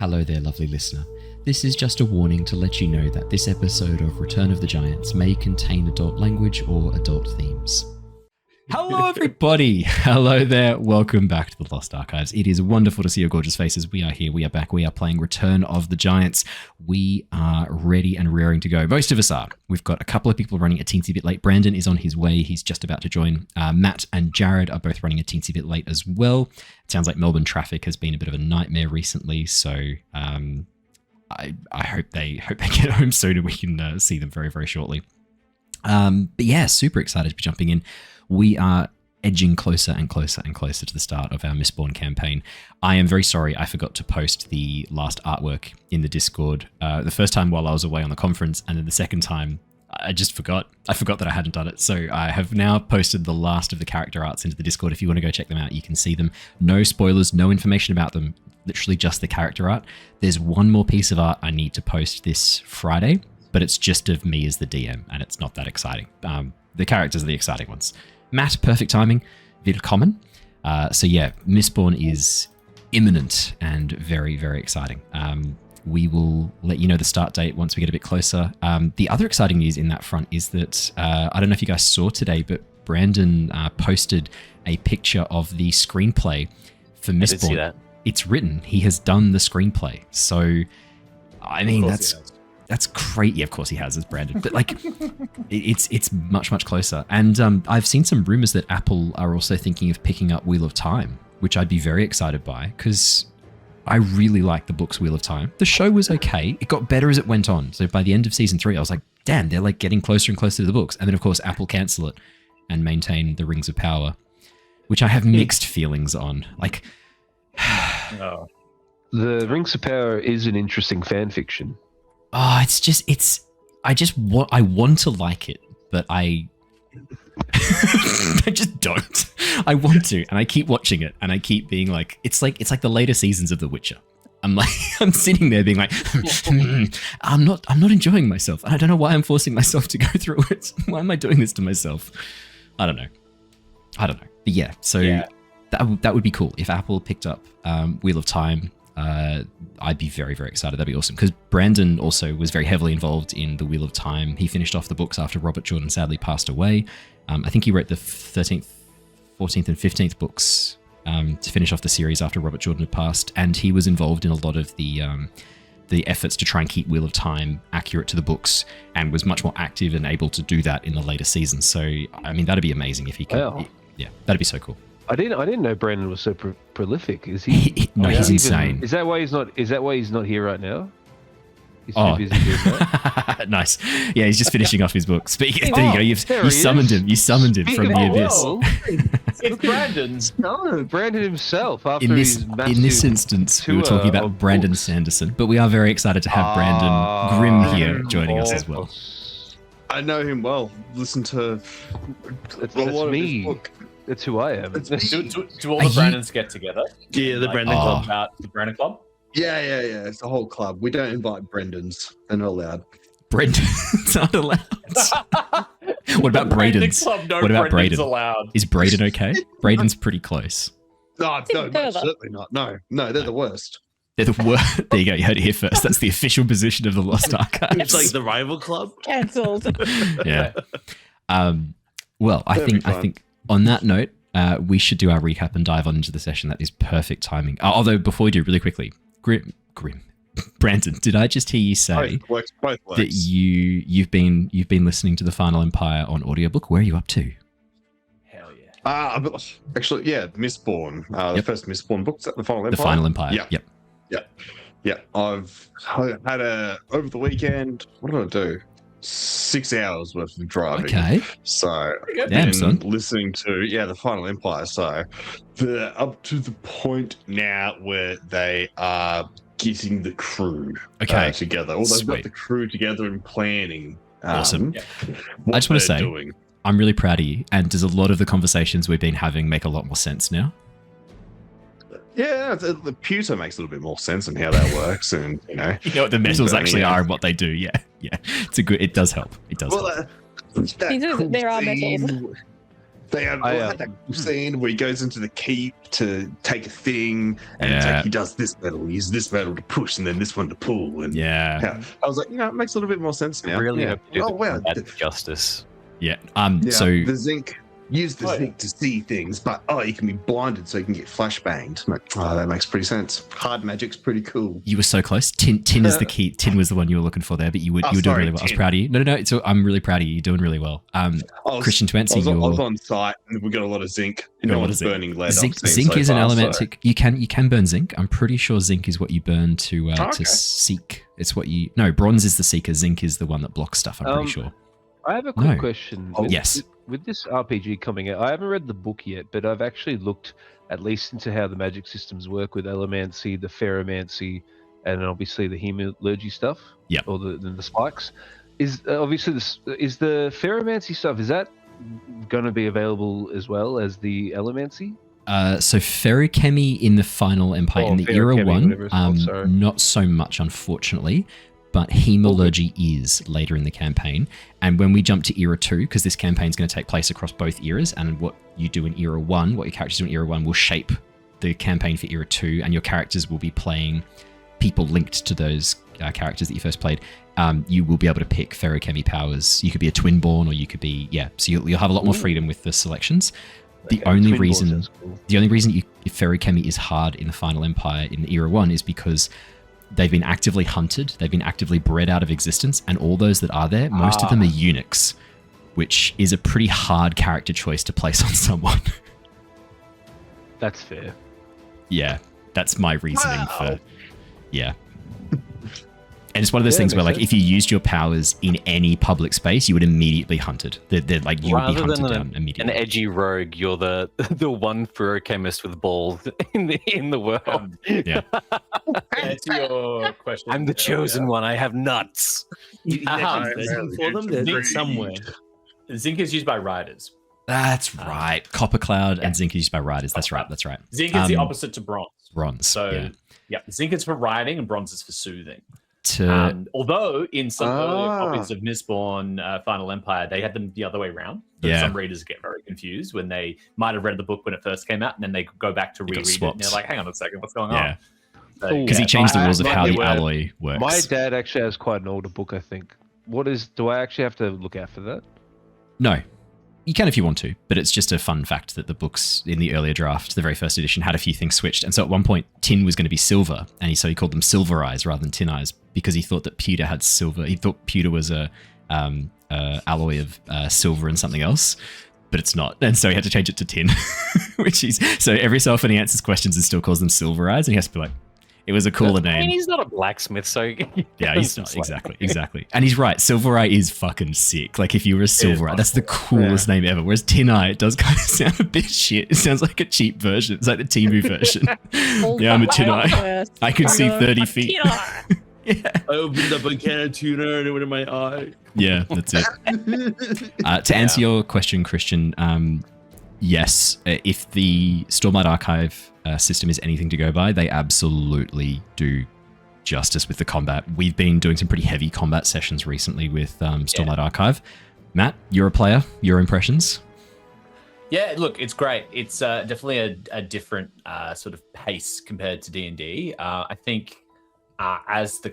Hello there, lovely listener. This is just a warning to let you know that this episode of Return of the Giants may contain adult language or adult themes. Hello, everybody. Hello there. Welcome back to the Lost Archives. It is wonderful to see your gorgeous faces. We are here. We are back. We are playing Return of the Giants. We are ready and raring to go. Most of us are. We've got a couple of people running a teensy bit late. Brandon is on his way. He's just about to join. Matt and Jared are both running a teensy bit late as well. It sounds like Melbourne traffic has been a bit of a nightmare recently, so I hope they get home soon and we can see them very, very shortly. But yeah, super excited to be jumping in. We are edging closer and closer and closer to the start of our Mistborn campaign. I am very sorry I forgot to post the last artwork in the Discord. The first time while I was away on the conference, and then the second time I just forgot. I forgot that I hadn't done it. So I have now posted the last of the character arts into the Discord. If you want to go check them out, you can see them. No spoilers, no information about them. Literally just the character art. There's one more piece of art I need to post this Friday, but it's just of me as the DM, and it's not that exciting. The characters are the exciting ones. Matt, perfect timing. Willkommen. So yeah, Mistborn is imminent and very, very exciting. We will let you know the start date once we get a bit closer. The other exciting news in that front is that, I don't know if you guys saw today, but Brandon posted a picture of the screenplay for Mistborn. I did see that. It's written. He has done the screenplay. So, I mean, that's great. Yeah, of course he has, as Brandon. But like, it's much, much closer. And I've seen some rumors that Apple are also thinking of picking up Wheel of Time, which I'd be very excited by because I really like the book's Wheel of Time. The show was okay. It got better as it went on. So by the end of season 3, I was like, damn, they're like getting closer and closer to the books. And then of course, Apple cancel it and maintain the Rings of Power, which I have mixed feelings on. Like, oh. The Rings of Power is an interesting fan fiction. Oh, I want to like it, but I just don't. I want to, and I keep watching it, and I keep being like, it's like the later seasons of The Witcher. I'm sitting there being like, I'm not enjoying myself. I don't know why I'm forcing myself to go through it. Why am I doing this to myself? I don't know. But yeah, so yeah. That would be cool if Apple picked up Wheel of Time. I'd be very, very excited. That'd be awesome. Because Brandon also was very heavily involved in the Wheel of Time. He finished off the books after Robert Jordan sadly passed away. I think he wrote the 13th, 14th, and 15th books to finish off the series after Robert Jordan had passed. And he was involved in a lot of the efforts to try and keep Wheel of Time accurate to the books, and was much more active and able to do that in the later seasons. So, I mean, that'd be amazing if he could. Wow. Yeah, that'd be so cool. I didn't know Brandon was so prolific. Is he? No, he's insane. Is that why he's not here right now? He's too busy doing that. Nice. Yeah, he's just finishing off his books. There you go. You summoned him. You summoned him from the abyss. It's Brandon's. No, Brandon himself. After in this instance, we were talking about Brandon Sanderson, but we are very excited to have Brandon Grimm here joining us as well. I know him well. Listen to that's me. That's who I am. Do all the Brandons get together? Yeah, the Brandon Club. About the Brandon Club? Yeah. It's the whole club. We don't invite Brendans. They're not allowed. Brendans aren't allowed. What about Braden's? What about Braden? Allowed. Is Braden okay? Braden's pretty close. No, certainly not. No, they're the worst. They're the worst. There you go. You heard it here first. That's the official position of the Lost Archives. It's like the rival club. Cancelled. Yeah. Well, I think. On that note, we should do our recap and dive on into the session. That is perfect timing. Although before we do, really quickly, Grim, Brandon, did I just hear you say both works. that you've been listening to The Final Empire on audiobook? Where are you up to? Hell yeah. Actually, yeah, Mistborn. The first Mistborn book, The Final Empire. The Final Empire. Yeah. I've had over the weekend. What did I do? 6 hours worth of driving. Okay. So I've been listening to The Final Empire. So they're up to the point now where they are getting the crew together. Or they've got the crew together and planning. Awesome. I just want to say, I'm really proud of you. And does a lot of the conversations we've been having make a lot more sense now? Yeah, the pewter makes a little bit more sense on how that works, and you know what the metals actually are and what they do. Yeah, it does help. It does. Well, there are metals. They had that scene where he goes into the keep to take a thing, and it's like he does this metal, he uses this metal to push, and then this one to pull. And I was like, it makes a little bit more sense now. Really hope to do the justice. Yeah. So the zinc. Use the zinc to see things, but you can be blinded so you can get flashbanged. Like, that makes pretty sense. Hard magic's pretty cool. You were so close. Tin is the key. Tin was the one you were looking for there, but you were doing really well. I was proud of you. No. I'm really proud of you. You're doing really well. Christian, to answer I was on site and we got a lot of zinc. No one's burning lead. Zinc is an element. You can burn zinc. I'm pretty sure zinc is what you burn to seek. It's what you. No, bronze is the seeker. Zinc is the one that blocks stuff. I'm pretty sure. I have a quick question. Yes. With this RPG coming out, I haven't read the book yet, but I've actually looked at least into how the magic systems work with Allomancy, the Ferromancy, and obviously the Hemalurgy stuff. Yeah. Or the spikes. Is the Ferromancy stuff, is that going to be available as well as the Allomancy? So Ferrochemy in the Final Empire, in the Era 1, not so much, unfortunately. But Hemalurgy is later in the campaign. And when we jump to Era 2, because this campaign is going to take place across both eras, and what you do in Era 1, what your characters do in Era 1 will shape the campaign for Era 2, and your characters will be playing people linked to those characters that you first played. You will be able to pick Ferrochemy powers. You could be a Twinborn, or you could be, so you'll have a lot more freedom with the selections. The only reason Ferrochemy is hard in the Final Empire in Era 1 is because they've been actively hunted, they've been actively bred out of existence, and all those that are there, most of them are eunuchs, which is a pretty hard character choice to place on someone. That's fair. Yeah, that's my reasoning for... Yeah. And it's one of those things where, like, if you used your powers in any public space, you would immediately be hunted. They're like, you would be hunted down immediately. An edgy rogue, you're the one ferrochemist with balls in the world. To your question, I'm the chosen one. I have nuts. For them, they're somewhere. Zinc is used by riders. That's right. Copper Cloud and zinc is used by riders. That's right. Zinc is the opposite to bronze. Bronze. Zinc is for riding and bronze is for soothing. Although in some earlier copies of Mistborn Final Empire, they had them the other way around. Some readers get very confused when they might have read the book when it first came out, and then they go back to reread it, and they're like, hang on a second, what's going on? Because he changed the rules of how the alloy works. My dad actually has quite an older book, I think. Do I actually have to look out for that? No. You can if you want to, but it's just a fun fact that the books in the earlier draft, the very first edition, had a few things switched. And so at one point, tin was going to be silver, and so he called them silver eyes rather than tin eyes because he thought that pewter had silver. He thought pewter was a alloy of silver and something else, but it's not. And so he had to change it to tin, so every so often he answers questions and still calls them silver eyes, and he has to be like, it was a cooler name. I mean, he's not a blacksmith, so... Yeah, he's not. Exactly. And he's right. Silver Eye is fucking sick. Like, if you were a Silver Eye, that's the coolest name ever. Whereas Tin Eye, it does kind of sound a bit shit. It sounds like a cheap version. It's like the Timu version. I'm a Tin Eye. I can see 30 feet. I opened up a can of tuna and it went in my eye. Yeah, that's it. To answer your question, Christian, yes, if the Stormlight Archive system is anything to go by, they absolutely do justice with the combat. We've been doing some pretty heavy combat sessions recently with Stormlight Archive. Matt, you're a player. Your impressions? Yeah, look, it's great. It's definitely a different sort of pace compared to D&D. I think as the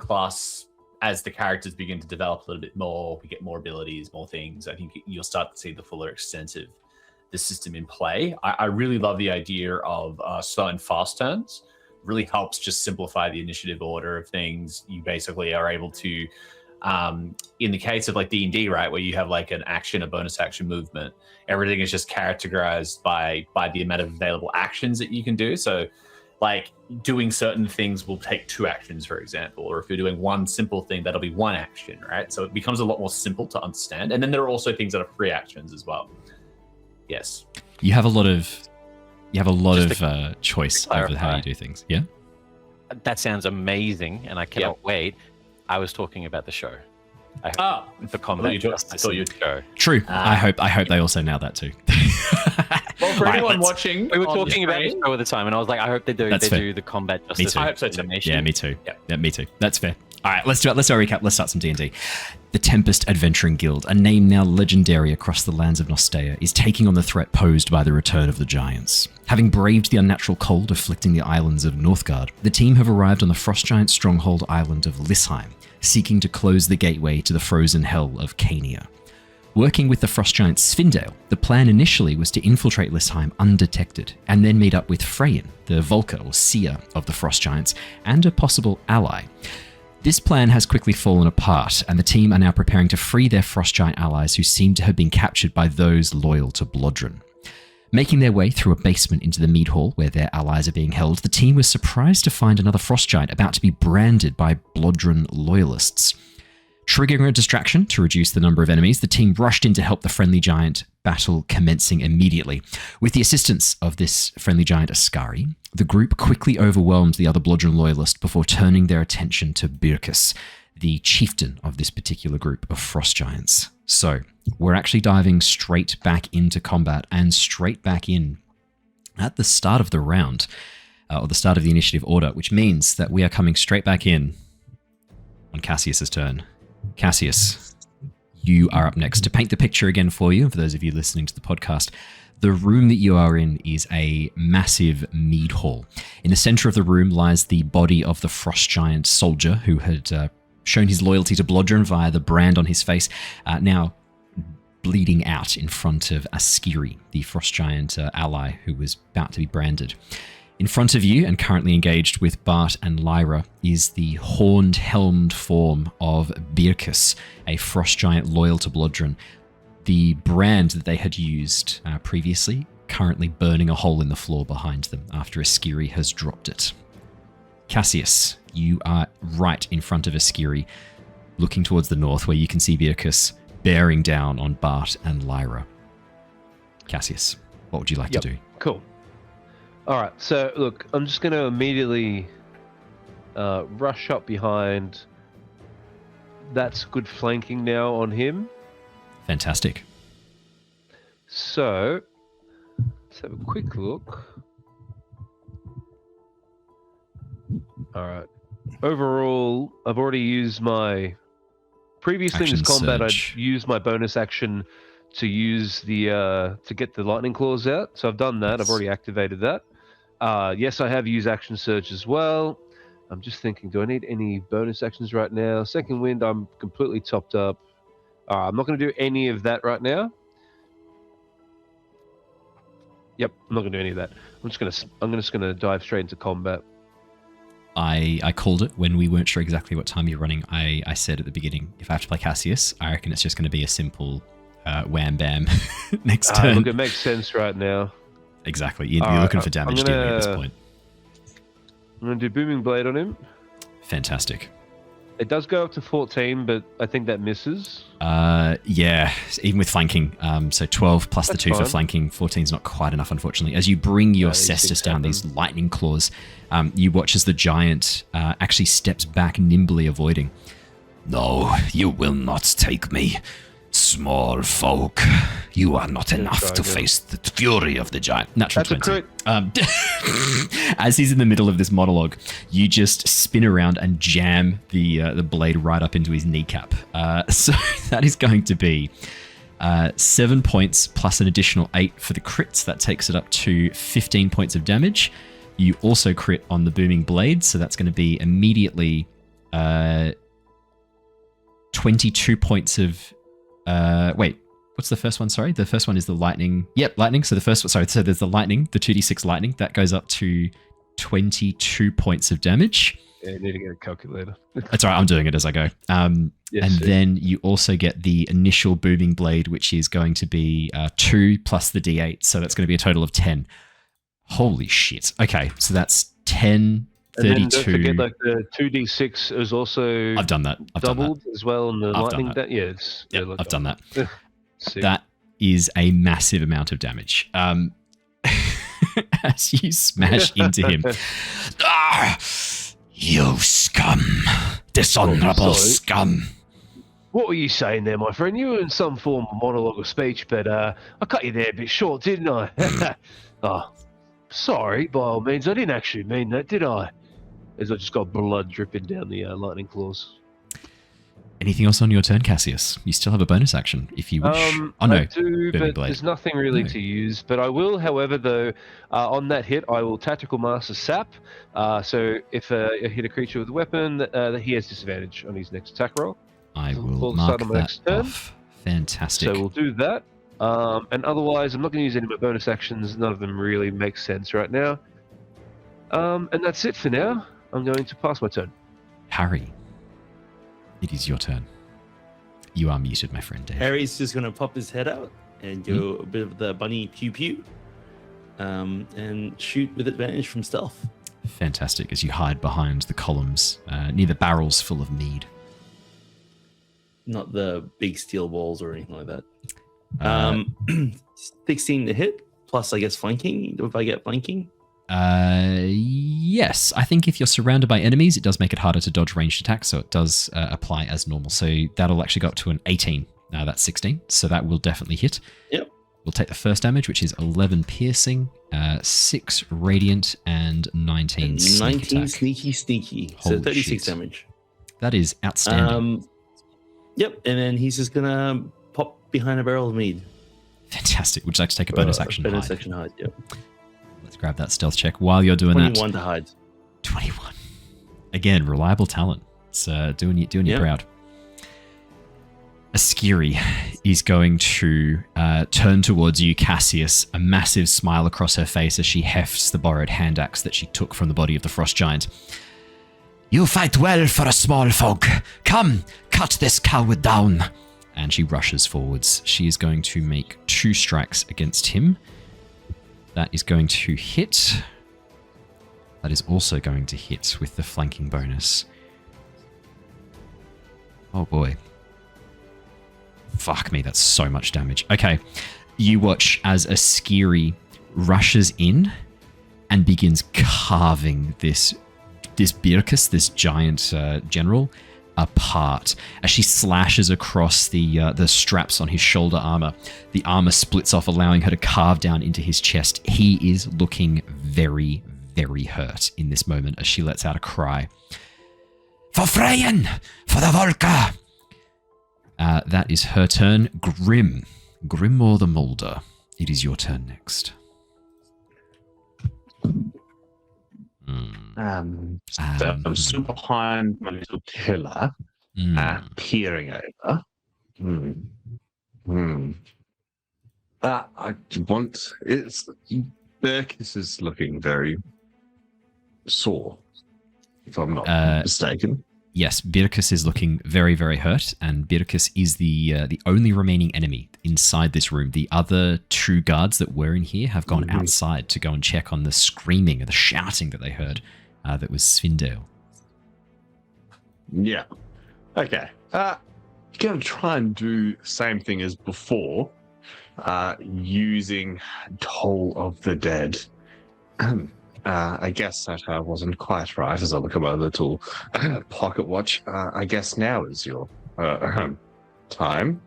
characters begin to develop a little bit more, we get more abilities, more things. I think you'll start to see the fuller extent of the system in play. I really love the idea of slow and fast turns. It really helps just simplify the initiative order of things. You basically are able to, in the case of like D&D, right, where you have like an action, a bonus action movement, everything is just categorized by the amount of available actions that you can do. So like doing certain things will take 2 actions, for example, or if you're doing one simple thing, that'll be 1 action, right? So it becomes a lot more simple to understand. And then there are also things that are free actions as well. Yes. You have a lot of choice over how you do things. Yeah. That sounds amazing, and I cannot wait. I was talking about the show. The combat. I thought you'd show. True. I hope they also nail that too. Well, for anyone watching, we were talking about the show at the time, and I was like, I hope they do the combat justice. Me too. I hope so too. Yeah, me too. Yeah, me too. That's fair. All right, let's do a recap. Let's start some D&D. The Tempest Adventuring Guild, a name now legendary across the lands of Nostea, is taking on the threat posed by the return of the Giants. Having braved the unnatural cold afflicting the islands of Northgard, the team have arrived on the Frost Giant stronghold island of Lisheim, seeking to close the gateway to the frozen hell of Cania. Working with the Frost Giant Svindael, the plan initially was to infiltrate Lisheim undetected, and then meet up with Frejin, the Volker or Seer of the Frost Giants, and a possible ally. This plan has quickly fallen apart, and the team are now preparing to free their Frost Giant allies who seem to have been captured by those loyal to Blodren. Making their way through a basement into the mead hall where their allies are being held, the team was surprised to find another Frost Giant about to be branded by Blodren loyalists. Triggering a distraction to reduce the number of enemies, the team rushed in to help the friendly giant, battle commencing immediately. With the assistance of this friendly giant Ascari, the group quickly overwhelmed the other Blodren loyalist before turning their attention to Birkus, the chieftain of this particular group of Frost Giants. So, we're actually diving straight back into combat and straight back in at the start of the round, or the start of the initiative order, which means that we are coming straight back in on Cassius's turn. Cassius, you are up next. To paint the picture again for you, for those of you listening to the podcast, the room that you are in is a massive mead hall. In the center of the room lies the body of the Frost Giant soldier who had shown his loyalty to Blodren via the brand on his face, now bleeding out in front of Ascari, the Frost Giant ally who was about to be branded. In front of you, and currently engaged with Bart and Lyra, is the horned, helmed form of Birkus, a Frost Giant loyal to Blodren. The brand that they had used previously, currently burning a hole in the floor behind them after Ascari has dropped it. Cassius, you are right in front of Ascari, looking towards the north, where you can see Birkus bearing down on Bart and Lyra. Cassius, what would you like to do? Cool. All right, so look, I'm just going to immediately rush up behind. That's good flanking now on him. Fantastic. So, let's have a quick look. All right. Overall, I've already used my... Previously in this combat, I'd used my bonus action to use the to get the lightning claws out. So I've done that. Yes. I've already activated that. Yes, I have used action surge as well. I'm just thinking, do I need any bonus actions right now? Second wind, I'm completely topped up. I'm not going to do any of that right now. Yep, I'm not going to do any of that. I'm just going to dive straight into combat. I called it when we weren't sure exactly what time you're running. I said at the beginning, if I have to play Cassius, I reckon it's just going to be a simple wham bam next turn. Look, it makes sense right now. Exactly. You're looking for damage dealing at this point. I'm going to do Booming Blade on him. Fantastic. It does go up to 14, but I think that misses. Yeah, even with flanking. So 12 plus That's the 2 fine. For flanking. 14 is not quite enough, unfortunately. As you bring your cestus down these lightning claws, you watch as the giant actually steps back, nimbly avoiding. No, you will not take me. Small folk, you are not enough to face the fury of the giant. Natural 20. As he's in the middle of this monologue, you just spin around and jam the blade right up into his kneecap. So that is going to be 7 points plus an additional 8 for the crits. That takes it up to 15 points of damage. You also crit on the booming blade, so that's going to be immediately 22 points of... wait, what's the first one? Sorry, the first one is the lightning. Yep, lightning. So the first one, sorry, so there's the lightning, the 2d6 lightning. That goes up to 22 points of damage. Yeah, you need to get a calculator. That's all right, I'm doing it as I go. Then you also get the initial booming blade, which is going to be 2 plus the d8. So that's going to be a total of 10. Holy shit. Okay, so that's 10... 32. And don't forget, like the 2d6 is also I've done that. doubled as well on the lightning. I've done that. That is a massive amount of damage. As you smash into him. You scum. Dishonorable scum. What were you saying there, my friend? You were in some form of monologue of speech, but I cut you there a bit short, didn't I? Sorry, by all means. I didn't actually mean that, did I? as I just got blood dripping down the lightning claws. Anything else on your turn, Cassius? You still have a bonus action if you wish. I do, but there's nothing really to use. But I will, however, though, on that hit, I will Tactical Master Sap. So if I hit a creature with a weapon, that he has disadvantage on his next attack roll. I will mark that off. Fantastic. So we'll do that. And otherwise, I'm not going to use any of my bonus actions. None of them really make sense right now. And that's it for now. I'm going to pass my turn. Harry, it is your turn. You are muted, my friend Dave. Harry's just going to pop his head out and do a bit of the bunny pew-pew and shoot with advantage from stealth. Fantastic, as you hide behind the columns near the barrels full of mead. Not the big steel balls or anything like that. 16 to hit, plus I guess flanking, if I get flanking. Yes, I think if you're surrounded by enemies, it does make it harder to dodge ranged attacks, so it does apply as normal. So that'll actually go up to an 18. That's 16, so that will definitely hit. Yep. We'll take the first damage, which is 11 piercing, 6 radiant, and 19 sneak 19 attack. sneaky. Holy So 36 shit. damage. That is outstanding. Yep, and then he's just gonna pop behind a barrel of mead. Fantastic. Would you like to take a bonus action? Bonus hide? action hide, yep. Let's grab that stealth check while you're doing 21 that. to hide. 21. Again, reliable talent. It's doing you proud. Askiri is going to turn towards you, Cassius, a massive smile across her face as she hefts the borrowed hand axe that she took from the body of the frost giant. You fight well for a small folk. Come, cut this coward down. And she rushes forwards. She is going to make 2 strikes against him. That is going to hit. That is also going to hit with the flanking bonus. Oh boy. Fuck me, that's so much damage. Okay, you watch as Askiri rushes in and begins carving this Birkus, this giant general, apart. As she slashes across the straps on his shoulder armor, the armor splits off, allowing her to carve down into his chest. He is looking very, very hurt in this moment as she lets out a cry. For Frejin! For the Volca! That is her turn. Grimmaw the Molder. It is your turn next. I'm still behind my little pillar, peering over. I want Birkus is looking very sore, if I'm not mistaken. Yes, Birkus is looking very, very hurt, and Birkus is the only remaining enemy inside this room. The other 2 guards that were in here have gone outside to go and check on the screaming or the shouting that they heard. That was Svindael. Yeah. Okay. Gonna try and do the same thing as before, using Toll of the Dead. I guess that wasn't quite right as I look at my little pocket watch. I guess now is your time.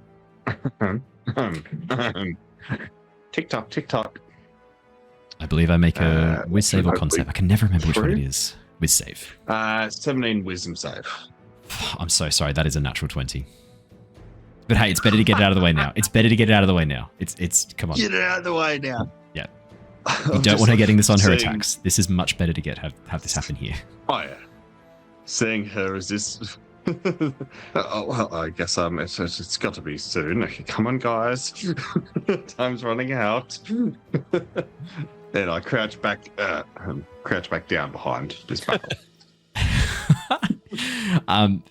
Tick-tock, tick-tock. I believe I make a whiz save or concept. I can never remember which one it is. Whiz save. 17 wisdom save. I'm so sorry. That is a natural 20. But hey, it's better to get it out of the way now. It's better to get it out of the way now. It's come on. Get it out of the way now. Yeah. You don't want her getting this on her attacks. This is much better to have this happen here. Oh yeah. Seeing her as this. Oh, well, I guess it's got to be soon. Okay, come on, guys. Time's running out. Then I crouch back down behind this barrel.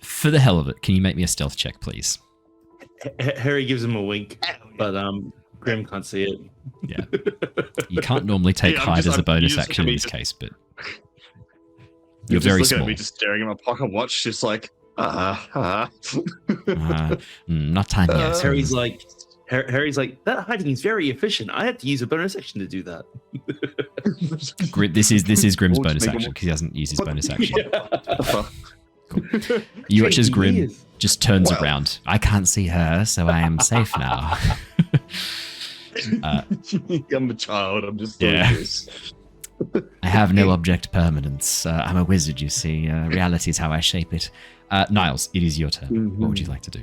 For the hell of it, can you make me a stealth check, please? Harry gives him a wink, but Grim can't see it. Yeah. You can't normally take hide as a bonus action in this case, but you're very small. At me just staring at my pocket watch, just like, not time yet. Harry's like, that hiding is very efficient. I had to use a bonus action to do that. This is Grim's bonus action because he hasn't used his bonus action. Cool. You watch as Grim just turns around. I can't see her, so I am safe now. I'm a child. I'm just doing this. I have no object permanence. I'm a wizard, you see. Reality is how I shape it. Niles, it is your turn. What would you like to do?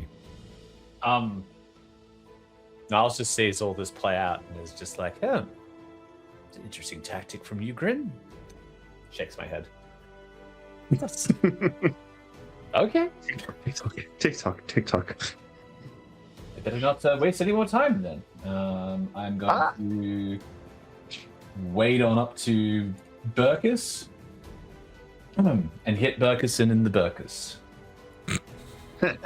Niles just sees all this play out and is just like, oh, it's an interesting tactic from you, Grin. Shakes my head. Okay. TikTok. I better not waste any more time then. I'm going to wade on up to Burkus and hit Burkuson in the Burkus. I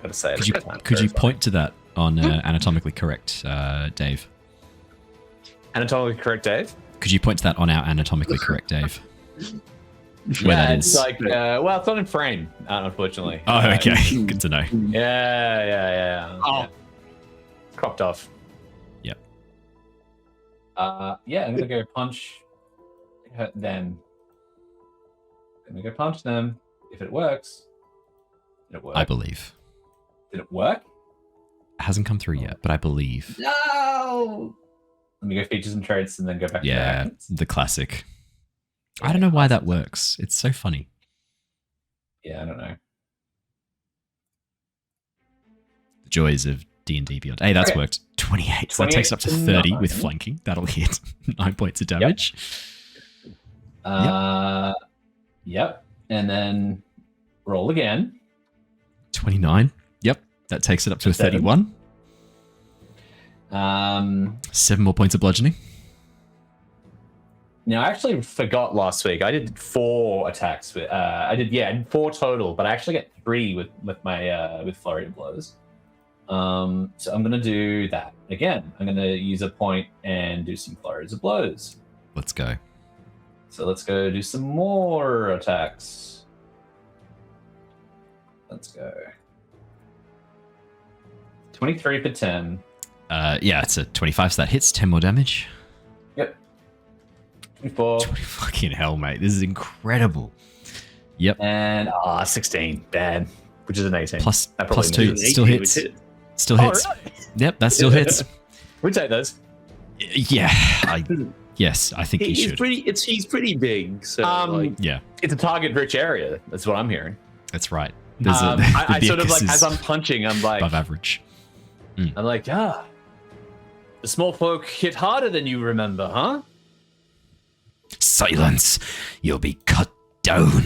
gotta say it. Could you point to that on anatomically correct, Dave? Anatomically correct, Dave? Could you point to that on our anatomically correct, Dave? Where that is. It's like, well, it's not in frame, unfortunately. Oh, okay. Good to know. Yeah. Oh. Cropped off. Yep. I'm gonna go punch them. I'm gonna go punch them. If it works, did it work? I believe. Did it work? It hasn't come through yet, but I believe. No! Let me go features and traits and then go back to actions. The classic. I don't know why that works. It's so funny. Yeah, I don't know. The joys of D&D Beyond. Hey, that's worked. 28. So that takes up to 30 with flanking. That'll hit 9 points of damage. Yep. And then roll again. 29. Yep. That takes it up to a 31. 7 more points of bludgeoning. Now, I actually forgot last week. I did 4 attacks. I did 4 total, but I actually get 3 with my with flurry of blows. So I'm gonna do that again. I'm gonna use a point and do some flurries of blows. Let's go. So let's go do some more attacks. Let's go. 23 for 10. It's a 25, so that hits 10 more damage. Yep. 24. Fucking hell, mate. This is incredible. Yep. And 16. Bad. Which is an 18. Plus 2. Still hits. Still hits. Really? Yep, that still hits. We take those. Yeah. Yes, I think he should. He's pretty big. So it's a target-rich area. That's what I'm hearing. That's right. I sort of like as I'm punching, I'm like above average. I'm like, the small folk hit harder than you remember, huh? Silence! You'll be cut down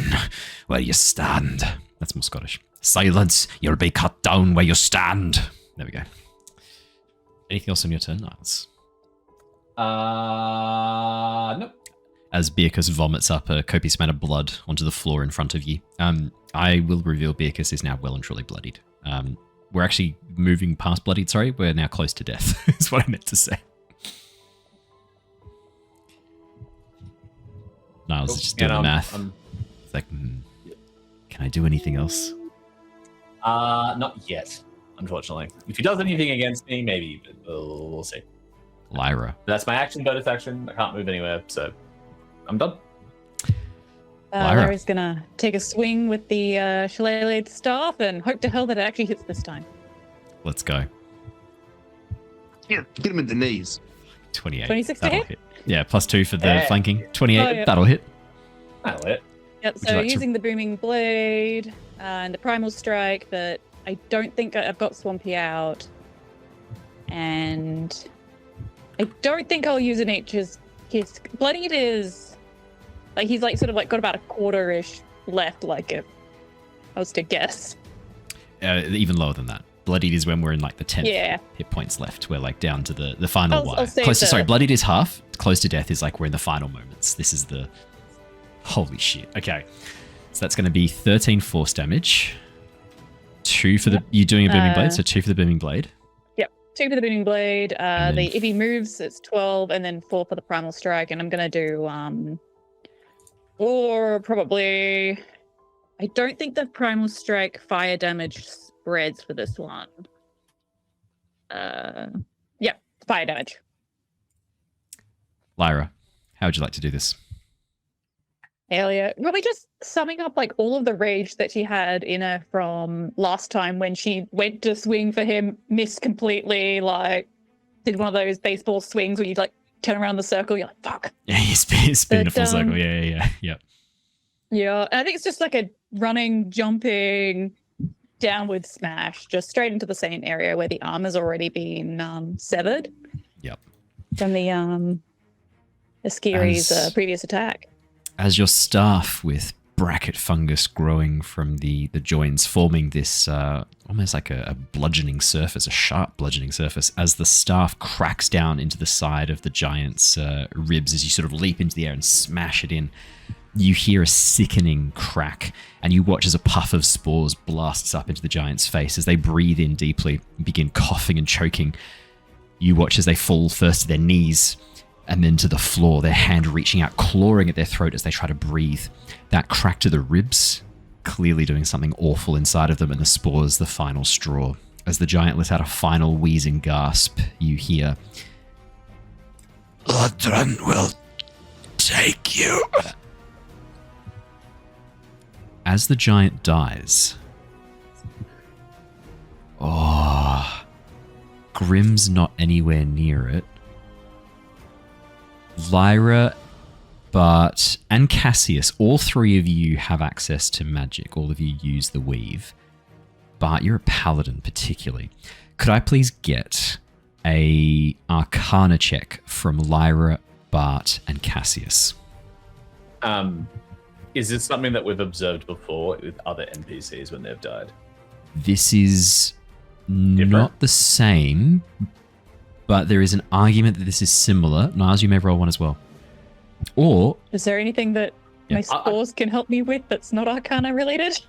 where you stand. That's more Scottish. Silence! You'll be cut down where you stand. There we go. Anything else on your turn, Niles? Nope. As Bearcus vomits up a copious amount of blood onto the floor in front of you, I will reveal Bearcus is now well and truly bloodied. We're actually moving past bloodied, sorry. We're now close to death, is what I meant to say. Niles is just doing the math. It's like, can I do anything else? Not yet, unfortunately. If he does anything against me, maybe, but we'll see. Lyra. That's my action, bonus action. I can't move anywhere, so I'm done. Lyra's gonna take a swing with the shillelagh staff and hope to hell that it actually hits this time. Let's go. Yeah, get him in the knees. 28. 26 to that'll hit? hit. Yeah, plus 2 for the flanking. 28, that'll hit. That'll hit. Yep, so using the booming blade and the primal strike, but I don't think I've got Swampy out. And I don't think I'll use an Nature's Kiss. Bloodied is like he's like sort of like got about a quarter-ish left, like if I was to guess. Even lower than that. Bloodied is when we're in like the 10th hit points left. We're like down to the final wire. Bloodied is half. Close to death is like we're in the final moments. This is the... Holy shit. Okay. So that's going to be 13 force damage. 2 for the... You're doing a booming blade, so 2 for the booming blade. Yep. 2 for the booming blade. If he moves, it's 12, and then 4 for the primal strike. And I'm going to do... or probably... I don't think the primal strike fire damage spreads for this one. Fire damage. Lyra, how would you like to do this? Earlier, probably just summing up like all of the rage that she had in her from last time when she went to swing for him, missed completely, like did one of those baseball swings where you like turn around the circle, you're like, fuck. Yeah, you spin a full circle. Yeah. Yeah, I think it's just like a running, jumping, downward smash, just straight into the same area where the arm has already been severed. Yep. From the Askiri's previous attack. As your staff with bracket fungus growing from the joints, forming this almost like a bludgeoning surface, a sharp bludgeoning surface, as the staff cracks down into the side of the giant's ribs, as you sort of leap into the air and smash it in, you hear a sickening crack, and you watch as a puff of spores blasts up into the giant's face. As they breathe in deeply and begin coughing and choking, you watch as they fall first to their knees and then to the floor, their hand reaching out, clawing at their throat as they try to breathe. That crack to the ribs, clearly doing something awful inside of them, and the spores the final straw. As the giant lets out a final wheezing gasp, you hear, Blodren will take you. As the giant dies, Grim's not anywhere near it. Lyra, Bart, and Cassius, all three of you have access to magic. All of you use the weave. Bart, you're a paladin particularly. Could I please get a Arcana check from Lyra, Bart, and Cassius? Is this something that we've observed before with other NPCs when they've died? This is not the same, but there is an argument that this is similar. Niles, you may roll one as well. Or... is there anything that my spores can help me with that's not Arcana related?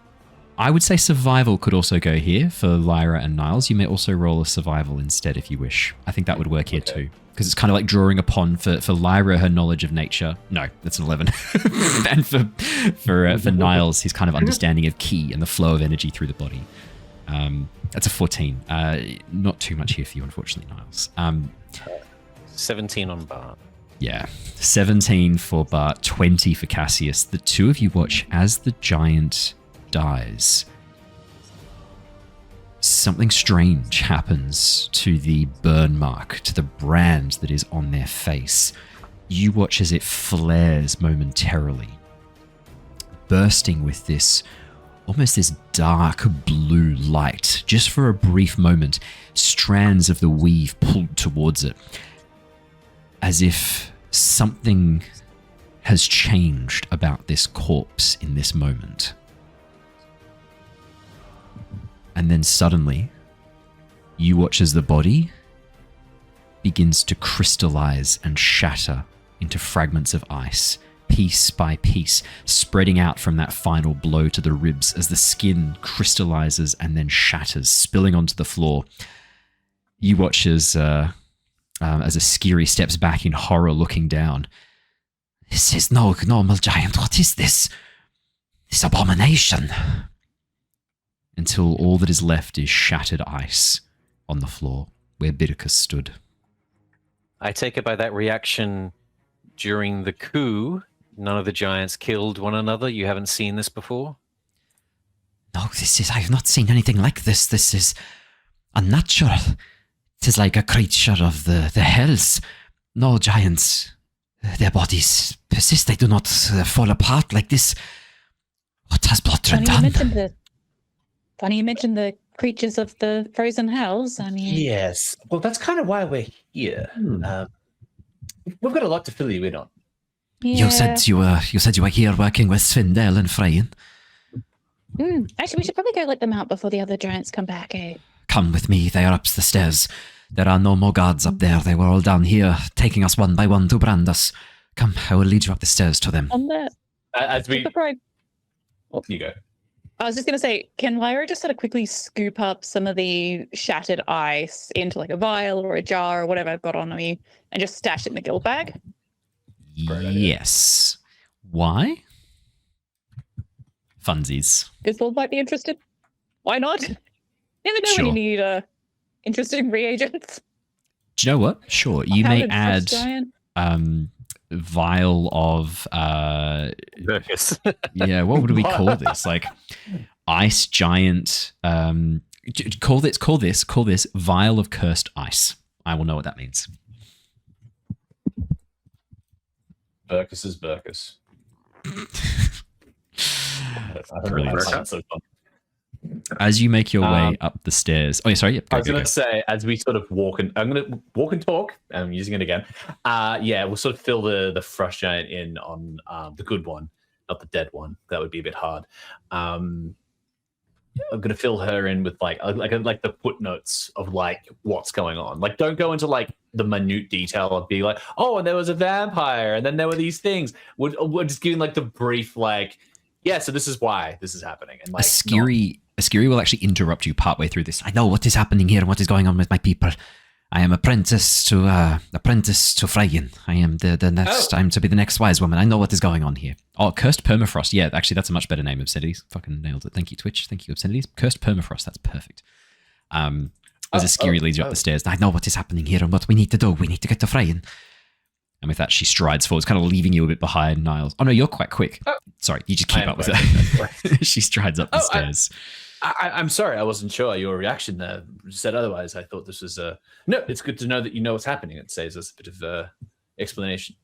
I would say survival could also go here for Lyra and Niles. You may also roll a survival instead if you wish. I think that would work here too. Because it's kind of like drawing upon, for Lyra, her knowledge of nature. No, that's an 11. And for Niles, his kind of understanding of ki and the flow of energy through the body. That's a 14. Not too much here for you, unfortunately, Niles. 17 on Bart. Yeah, 17 for Bart, 20 for Cassius. The two of you watch as the giant dies. Something strange happens to the burn mark, to the brand that is on their face. You watch as it flares momentarily, bursting with this, almost this dark blue light. Just for a brief moment, strands of the weave pulled towards it, as if something has changed about this corpse in this moment. And then suddenly, you watch as the body begins to crystallize and shatter into fragments of ice, piece by piece, spreading out from that final blow to the ribs as the skin crystallizes and then shatters, spilling onto the floor. You watch as Askiri steps back in horror, looking down. This is no normal giant. What is this? This abomination. Until all that is left is shattered ice on the floor where Bidicus stood. I take it by that reaction during the coup, none of the giants killed one another? You haven't seen this before? No, I have not seen anything like this. This is unnatural. It is like a creature of the hells. No giants. Their bodies persist. They do not fall apart like this. What has Blodren done? Funny you mentioned the creatures of the frozen hells. I mean, yes. Well, that's kind of why we're here. We've got a lot to fill you in on. Yeah. You said you were here working with Svindael and Frejin. Actually, we should probably go let them out before the other giants come back. Eh? Come with me. They are up the stairs. There are no more guards up there. They were all down here, taking us one by one to brand us. Come, I will lead you up the stairs to them. On the You go. I was just going to say, can Lyra just sort of quickly scoop up some of the shattered ice into like a vial or a jar or whatever I've got on me and just stash it in the guild bag? Yes. Why? Funsies. Griswold might be interested. Why not? Never know when you need interesting reagents. Do you know what? Sure. You may add vial of yeah, what would we call this? Like ice giant call this vial of cursed ice. I will know what that means. Burkus is Burkus. Brilliant. As you make your way up the stairs. Oh, yeah, sorry. Yep, I was going to say, as we sort of walk and I'm going to walk and talk. I'm using it again. We'll sort of fill the frost giant in on the good one, not the dead one. That would be a bit hard. I'm going to fill her in with like the footnotes of like what's going on. Like, don't go into like the minute detail of being like, oh, and there was a vampire, and then there were these things. We're just giving like the brief, like, yeah, so this is why this is happening. And like, a Skiri will actually interrupt you partway through this. I know what is happening here and what is going on with my people. I am apprentice to Frejin. I am the next. I'm to be the next wise woman. I know what is going on here. Oh, Cursed Permafrost. Yeah, actually, that's a much better name. Obscenities. Fucking nailed it. Thank you, Twitch. Thank you, Obscenities. Cursed Permafrost. That's perfect. As a Skiri leads you up the stairs. I know what is happening here and what we need to do. We need to get to Frejin. And with that, she strides forwards, kind of leaving you a bit behind, Niles. Oh no, you're quite quick. Sorry, you just keep up with her. She strides up the stairs. I'm sorry, I wasn't sure. Your reaction there said otherwise. I thought this was no. It's good to know that you know what's happening. It saves us a bit of explanation.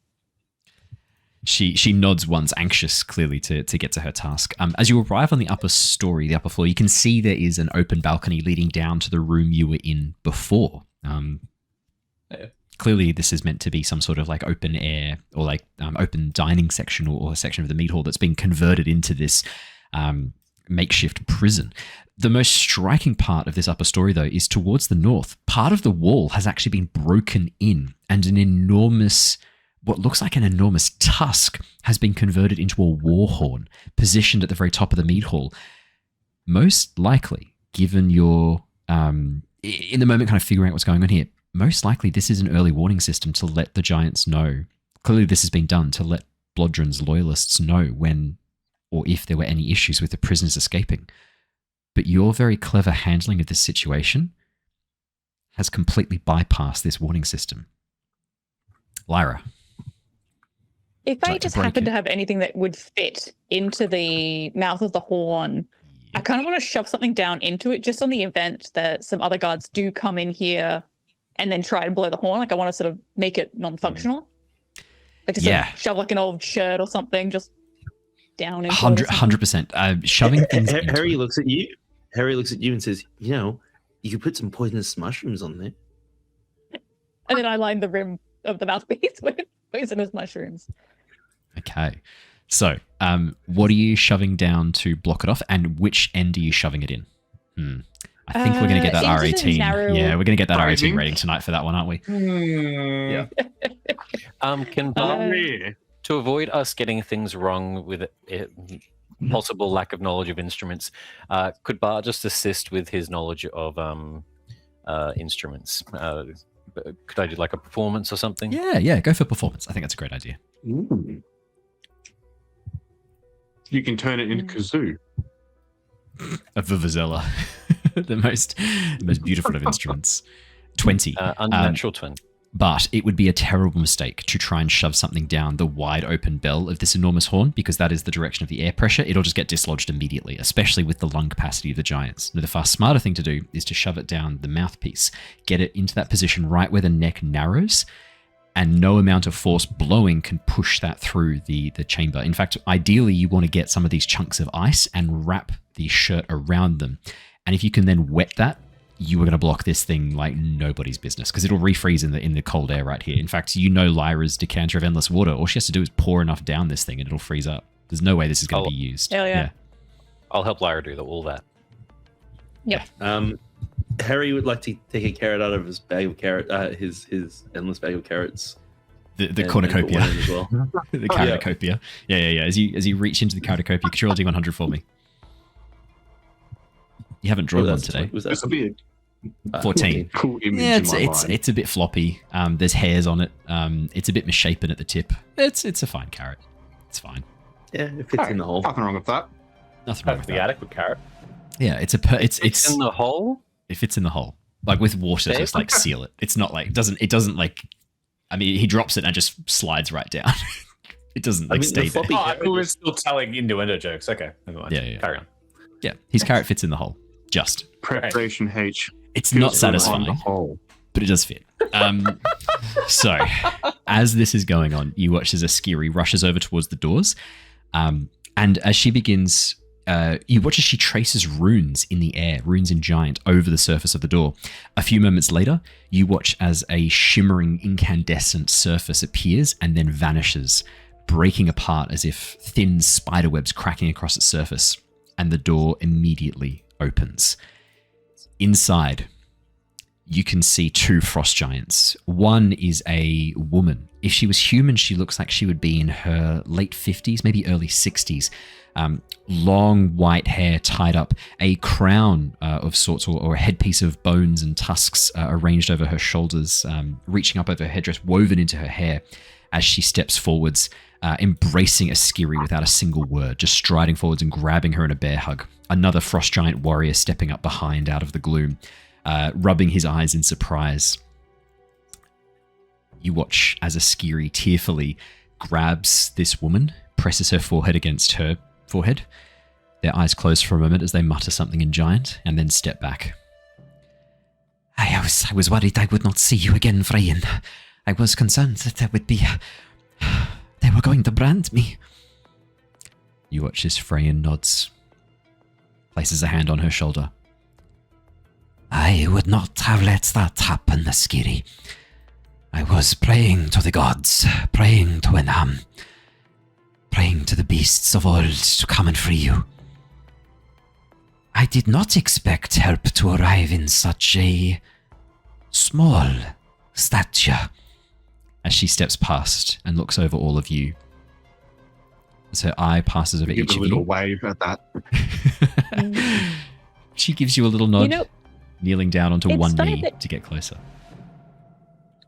She nods once, anxious clearly to get to her task. As you arrive on the upper story, the upper floor, you can see there is an open balcony leading down to the room you were in before. Clearly, this is meant to be some sort of like open air or like open dining section or a section of the meat hall that's been converted into this makeshift prison. The most striking part of this upper story, though, is towards the north. Part of the wall has actually been broken in, and what looks like an enormous tusk has been converted into a war horn, positioned at the very top of the meat hall. Most likely, given your in the moment kind of figuring out what's going on here, most likely this is an early warning system to let the giants know. Clearly this has been done to let Blodren's loyalists know when or if there were any issues with the prisoners escaping. But your very clever handling of this situation has completely bypassed this warning system. Lyra. If I just happen to have anything that would fit into the mouth of the horn, I kind of want to shove something down into it just on the event that some other guards do come in here and then try and blow the horn. Like I want to sort of make it non-functional. Like just sort of shove like an old shirt or something just down into 100%. Shoving things into Harry looks at you. Harry looks at you and says, you know, you could put some poisonous mushrooms on there. And then I line the rim of the mouthpiece with poisonous mushrooms. Okay. So, what are you shoving down to block it off, and which end are you shoving it in? I think we're going to get that R18. Yeah, we're going to get that R18 rating tonight for that one, aren't we? Yeah. Can Bart, to avoid us getting things wrong with possible lack of knowledge of instruments, could Bart just assist with his knowledge of instruments? Could I do like a performance or something? Yeah, go for performance. I think that's a great idea. Ooh. You can turn it into kazoo. A vuvuzela. the most beautiful of instruments. 20. Unnatural 20. But it would be a terrible mistake to try and shove something down the wide open bell of this enormous horn, because that is the direction of the air pressure. It'll just get dislodged immediately, especially with the lung capacity of the giants. Now, the far smarter thing to do is to shove it down the mouthpiece, get it into that position right where the neck narrows, and no amount of force blowing can push that through the chamber. In fact, ideally, you want to get some of these chunks of ice and wrap the shirt around them. And if you can then wet that, you are going to block this thing like nobody's business, because it'll refreeze in the cold air right here. In fact, you know Lyra's decanter of endless water. All she has to do is pour enough down this thing and it'll freeze up. There's no way this is going to be used. Hell yeah. I'll help Lyra do all that. Yep. Harry would like to take a carrot out of his bag of his endless bag of carrots. The cornucopia as well. The cornucopia. Yeah. As you reach into the cornucopia, could you roll D100 for me? You haven't drawn one today. Was that weird? 14. Cool image. Yeah, it's a bit floppy. There's hairs on it. It's a bit misshapen at the tip. It's a fine carrot. It's fine. Yeah, it fits in the hole. Nothing wrong with that. Nothing wrong with the that. adequate carrot. Yeah, it's in the hole. It fits in the hole, like with water, just like seal it. It's not like it doesn't like. I mean, he drops it and it just slides right down. It doesn't like stay there. We're still telling innuendo jokes. Okay, never mind. Yeah. Carry on. Yeah, his carrot fits in the hole. Just preparation H. It's not satisfying, the hole. but it does fit. So, as this is going on, you watch as a Skiri rushes over towards the doors. And as she begins, you watch as she traces runes in the air, runes in Giant, over the surface of the door. A few moments later, you watch as a shimmering, incandescent surface appears and then vanishes, breaking apart as if thin spiderwebs cracking across its surface. And the door immediately opens. Inside, you can see two frost giants. One is a woman. If she was human, she looks like she would be in her late 50s, maybe early 60s. Long white hair tied up, a crown of sorts, or a headpiece of bones and tusks arranged over her shoulders, reaching up over her headdress, woven into her hair as she steps forwards, embracing a Skiri without a single word, just striding forwards and grabbing her in a bear hug. Another frost giant warrior stepping up behind out of the gloom, rubbing his eyes in surprise. You watch as a Skiri tearfully grabs this woman, presses her forehead against her forehead. Their eyes close for a moment as they mutter something in Giant, and then step back. I was worried I would not see you again, Frejin. I was concerned that there would be... They were going to brand me. You watch as Frejin nods, places a hand on her shoulder. I would not have let that happen, Skiri. I was praying to the gods, praying to Enam, praying to the beasts of old to come and free you. I did not expect help to arrive in such a small stature. As she steps past and looks over all of you, as her eye passes over each of you. Give a little wave at that. She gives you a little nod, kneeling down onto one knee to get closer.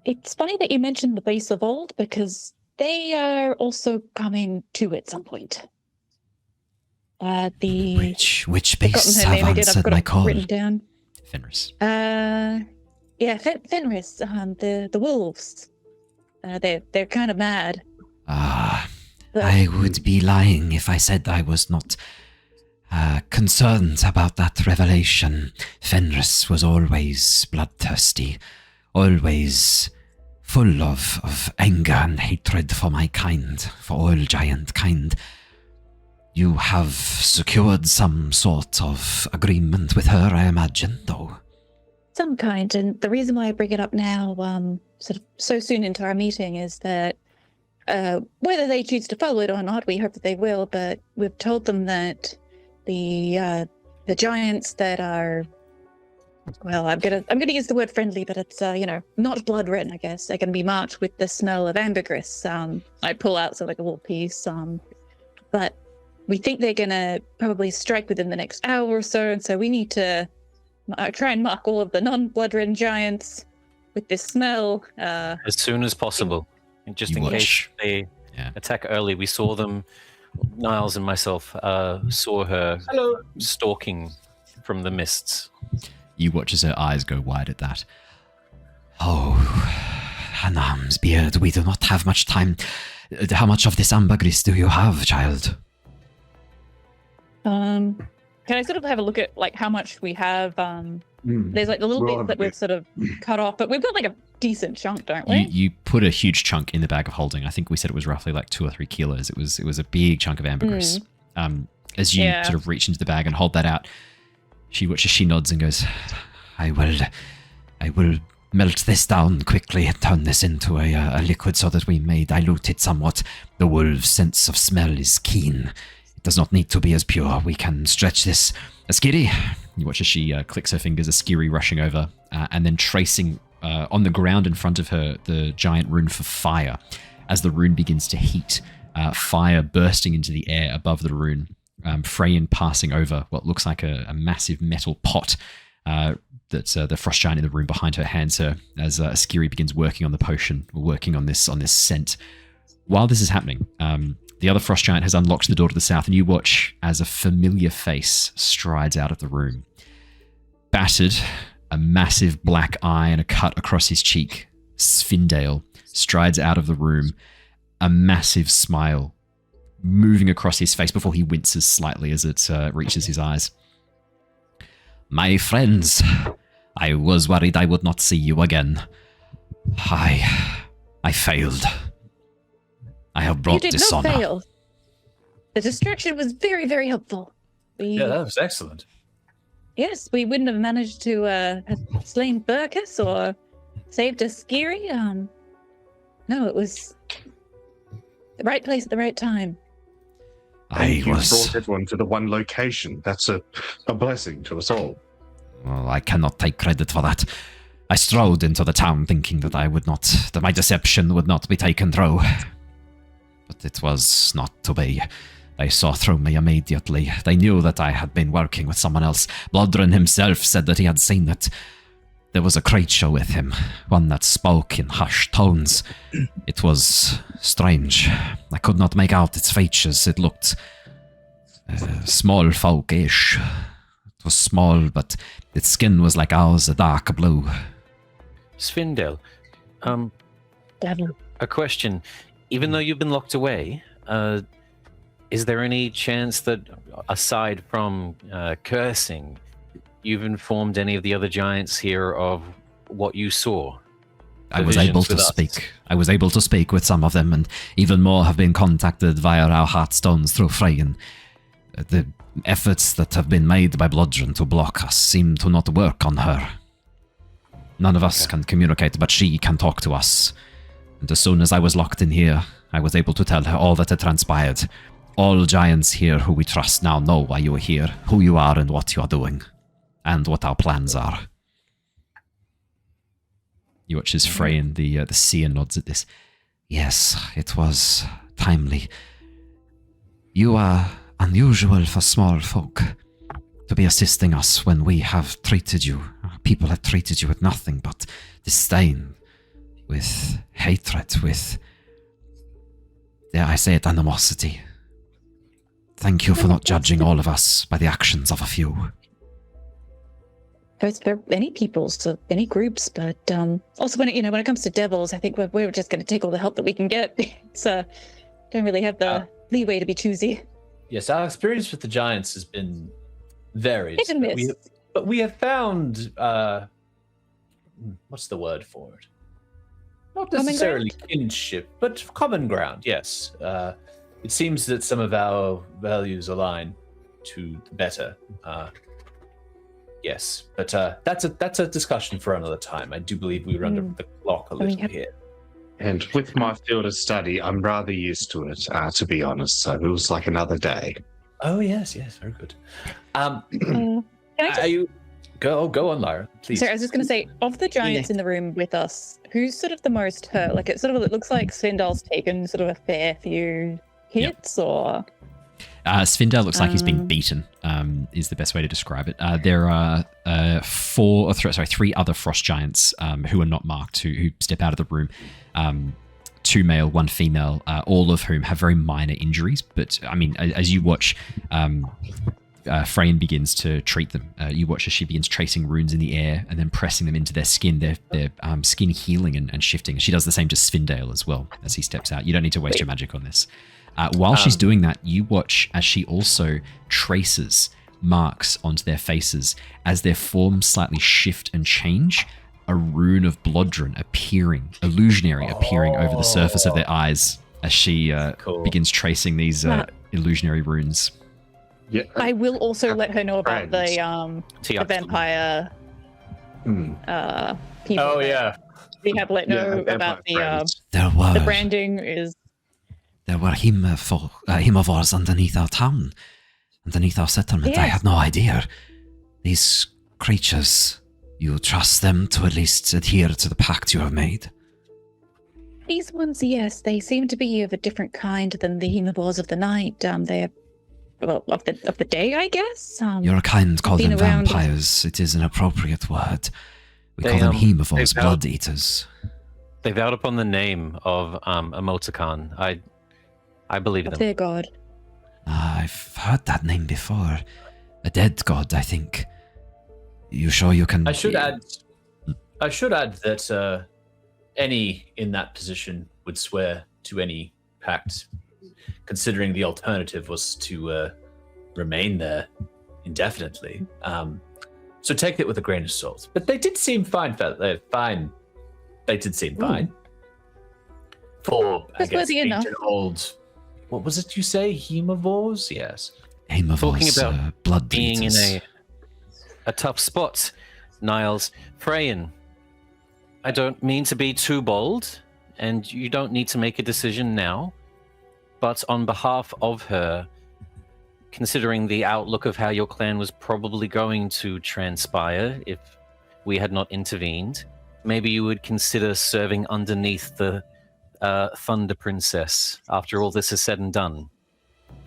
It's funny that you mentioned the beasts of old, because they are also coming too at some point. Which beasts have answered my call? Written down. Fenris. Fenris. The wolves. They're kind of mad. I would be lying if I said I was not concerned about that revelation. Fenris was always bloodthirsty, always full of anger and hatred for my kind, for all giant kind. You have secured some sort of agreement with her, I imagine, though. Some kind, and the reason why I bring it up now, sort of so soon into our meeting, is that whether they choose to follow it or not, we hope that they will. But we've told them that the giants that are, well, I'm gonna use the word friendly, but it's not Blodren, I guess. They're gonna be marked with the smell of ambergris. I pull out sort of like a little piece, but we think they're gonna probably strike within the next hour or so, and so we need to try and mark all of the non-Blodren giants with this smell. As soon as possible. Just in case they attack early. We saw them, Niles and myself saw her stalking from the mists. You watch as her eyes go wide at that. Oh, Hanam's beard, we do not have much time. How much of this ambergris do you have, child? Can I sort of have a look at like how much we have? There's like the little bits that we've sort of cut off, but we've got like a decent chunk, don't we? You put a huge chunk in the bag of holding. I think we said it was roughly like 2 or 3 kilos. It was a big chunk of ambergris. As you sort of reach into the bag and hold that out, she nods and goes, I will melt this down quickly and turn this into a liquid so that we may dilute it somewhat. The wolf's sense of smell is keen. It does not need to be as pure. We can stretch this. Skiri. You watch as she clicks her fingers, a Skiri rushing over, and then tracing on the ground in front of her the giant rune for fire. As the rune begins to heat, fire bursting into the air above the rune. Frejin passing over what looks like a massive metal pot that the frost giant in the room behind her hands her as Skiri begins working on the potion, working on this scent. While this is happening, the other frost giant has unlocked the door to the south, and you watch as a familiar face strides out of the room. Battered, a massive black eye and a cut across his cheek, Svindael strides out of the room, a massive smile moving across his face before he winces slightly as it reaches his eyes. My friends, I was worried I would not see you again. I failed. I have brought dishonor. You did not fail. The distraction was very, very helpful. Yeah, that was excellent. Yes, we wouldn't have managed to have slain Burkus or saved a Skiri. No, it was the right place at the right time. You brought everyone to the one location. That's a blessing to us all. Well, I cannot take credit for that. I strode into the town thinking that that my deception would not be taken through. But it was not to be. They saw through me immediately. They knew that I had been working with someone else. Blodren himself said that he had seen it. There was a creature with him, one that spoke in hushed tones. It was strange. I could not make out its features. It looked small folk-ish. It was small, but its skin was like ours, a dark blue. Svindael, Devil. a question. Even though you've been locked away, is there any chance that, aside from cursing, you've informed any of the other giants here of what you saw? I was able to speak. I was able to speak with some of them, and even more have been contacted via our heartstones through Frejin. The efforts that have been made by Blodren to block us seem to not work on her. None of us can communicate, but she can talk to us. And as soon as I was locked in here, I was able to tell her all that had transpired. All giants here who we trust now know why you are here, who you are and what you are doing, and what our plans are. You watch as Frejin, the Seer, nods at this. Yes, it was timely. You are unusual for small folk to be assisting us when we have treated you. People have treated you with nothing but disdain, with hatred, with, dare I say it, animosity. Thank you for not judging all of us by the actions of a few. Goes for any peoples, to any groups, but also when it comes to devils, I think we're just going to take all the help that we can get. So don't really have the leeway to be choosy. Yes, our experience with the giants has been varied. Hit and miss. But we have found what's the word for it? Not necessarily kinship, but common ground. Yes. It seems that some of our values align to the better. Yes, but that's a discussion for another time. I do believe we were under the clock a little here. And with my field of study, I'm rather used to it, to be honest. So it was like another day. Oh yes, very good. Can I go on, Lyra, please. Sorry, I was just going to say, of the giants in the room with us, who's sort of the most hurt? Like it looks like Svindael's taken sort of a fair few hits, or. Svindael looks like he's been beaten, is the best way to describe it. There are three other frost giants who are not marked, who step out of the room. 2 male, 1 female, all of whom have very minor injuries. But, I mean, as you watch, Frejin begins to treat them. You watch as she begins tracing runes in the air and then pressing them into their skin, their skin healing and shifting. She does the same to Svindael as well as he steps out. You don't need to waste your magic on this. While she's doing that, you watch as she also traces marks onto their faces as their forms slightly shift and change. A rune of Blodren appearing, illusionary appearing over the surface of their eyes as she begins tracing these illusionary runes. Yeah, I will also let her know about the vampire people. Oh yeah, we have let know about the branding is. There were hemovores underneath our town, underneath our settlement. Yes. I had no idea. These creatures, you trust them to at least adhere to the pact you have made? These ones, yes, they seem to be of a different kind than the hemovores of the night. They're of the day, I guess. Your kind call them vampires. It is an appropriate word. We call them hemovores, blood eaters. They vowed upon the name of Emoticon. I believe them. Their god. I've heard that name before. A dead god, I think. You sure you can? I should add that any in that position would swear to any pact, considering the alternative was to remain there indefinitely. So take it with a grain of salt. But they did seem fine They did seem fine. For, I guess, ancient old... What was it you say? Hemivores? Yes. Hemivores, talking about blood being eaters. in a tough spot, Niles. Frejin, I don't mean to be too bold, and you don't need to make a decision now, but on behalf of her, considering the outlook of how your clan was probably going to transpire if we had not intervened, maybe you would consider serving underneath the Thunder Princess after all this is said and done.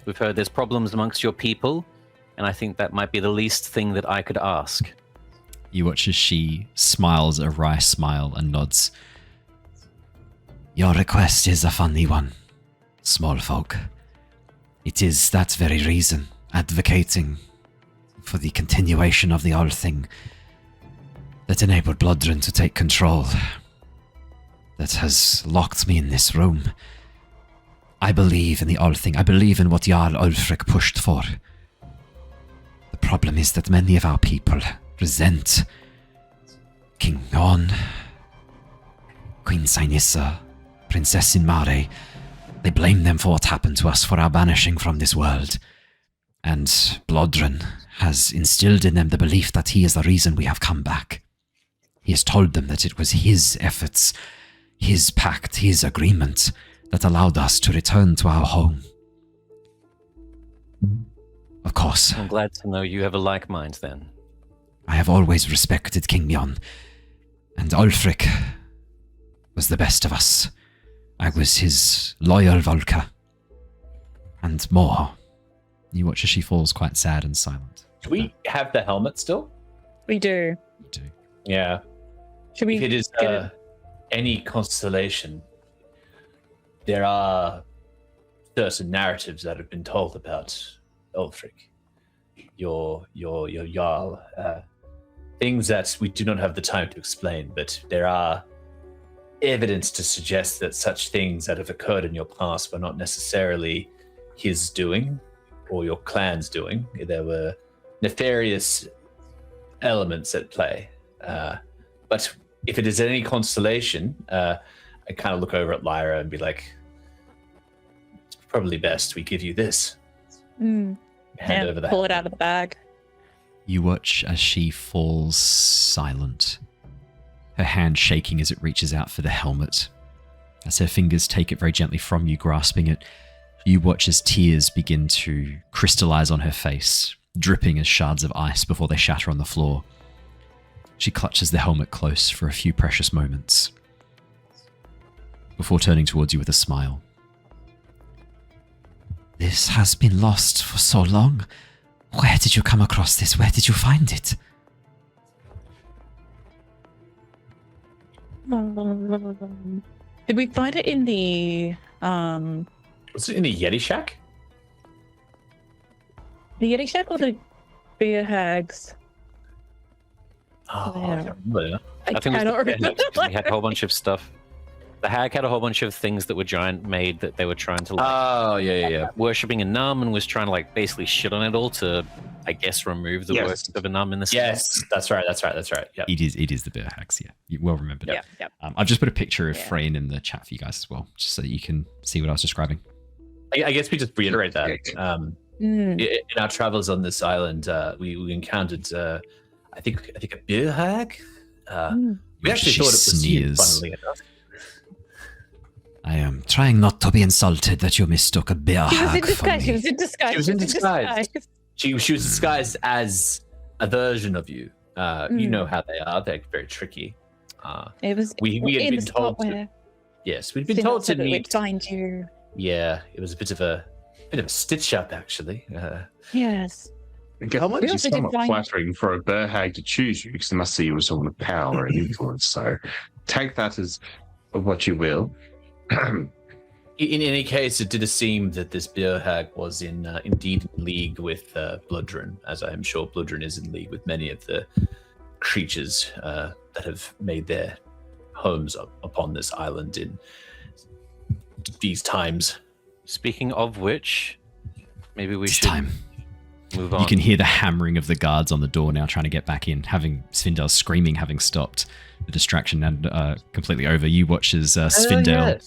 We've heard there's problems amongst your people, and I think that might be the least thing that I could ask. You watch as she smiles a wry smile and nods. Your request is a funny one, small folk. It is that very reason, advocating for the continuation of the All Thing that enabled Blodren to take control, that has locked me in this room. I believe in the All Thing. I believe in what Jarl Ulfric pushed for. The problem is that many of our people resent King Owen, Queen Sinissa, Princess Inmare. They blame them for what happened to us, for our banishing from this world. And Blodren has instilled in them the belief that he is the reason we have come back. He has told them that it was his efforts, his pact, his agreement that allowed us to return to our home. Of course. I'm glad to know you have a like mind then. I have always respected King Jon, and Ulfric was the best of us. I was his loyal Volker, and more. You watch as she falls quite sad and silent. Do we have the helmet still? We do. You do. Yeah. Should we If it is get it? any constellation, there are certain narratives that have been told about Ulfric, your Jarl. Things that we do not have the time to explain, but there are evidence to suggest that such things that have occurred in your past were not necessarily his doing or your clan's doing. There were nefarious elements at play. But if it is any constellation, I kind of look over at Lyra and be like, it's probably best we give you this. Hand over the pull it out of the bag. You watch as she falls silent, her hand shaking as it reaches out for the helmet. As her fingers take it very gently from you, grasping it, you watch as tears begin to crystallize on her face, dripping as shards of ice before they shatter on the floor. She clutches the helmet close for a few precious moments, before turning towards you with a smile. This has been lost for so long. Where did you come across this? Where did you find it? Did we find it in the Was it in the Yeti Shack? Yeti Shack or the beer hags? Oh, Yeah. I can't remember. I think it was cannot the remember. we had a whole bunch of stuff. The hag had a whole bunch of things that were giant made that they were trying to like Oh, yeah. worshipping a num and was trying to like basically shit on it all to, I guess, remove the Yes. worship of a num in the Yes, that's right. Yep. It is the bear hacks, yeah. You well remembered. Yeah. I've just put a picture of Yeah. Frejin in the chat for you guys as well, just so that you can see what I was describing. I guess we just reiterate that. Mm. In our travels on this island, we encountered, I think a beer hag. We actually She thought it was you, sneers. funnily enough. I am trying not to be insulted that you mistook a bear She was in hag for disguise. She me. was in disguise. She was in disguise. She was disguised as a version of you. You know how they are; they're very tricky. It was We had in been the told spot where yes, we'd been Finart told to said that meet. we'd find you. Yeah, it was a bit of a stitch up actually. Yes. How much We is also did somewhat find- flattering for a bear hag to choose you because they must see you as someone of power and influence. So take that as what you will. In any case, it did seem that this beer hag was indeed in league with Blodren, as I am sure Blodren is in league with many of the creatures that have made their homes upon this island in these times. Speaking of which, maybe we It's should time. Move on. You can hear the hammering of the guards on the door now, trying to get back in, having Svindael screaming, having stopped the distraction and completely over. You watch as Svindael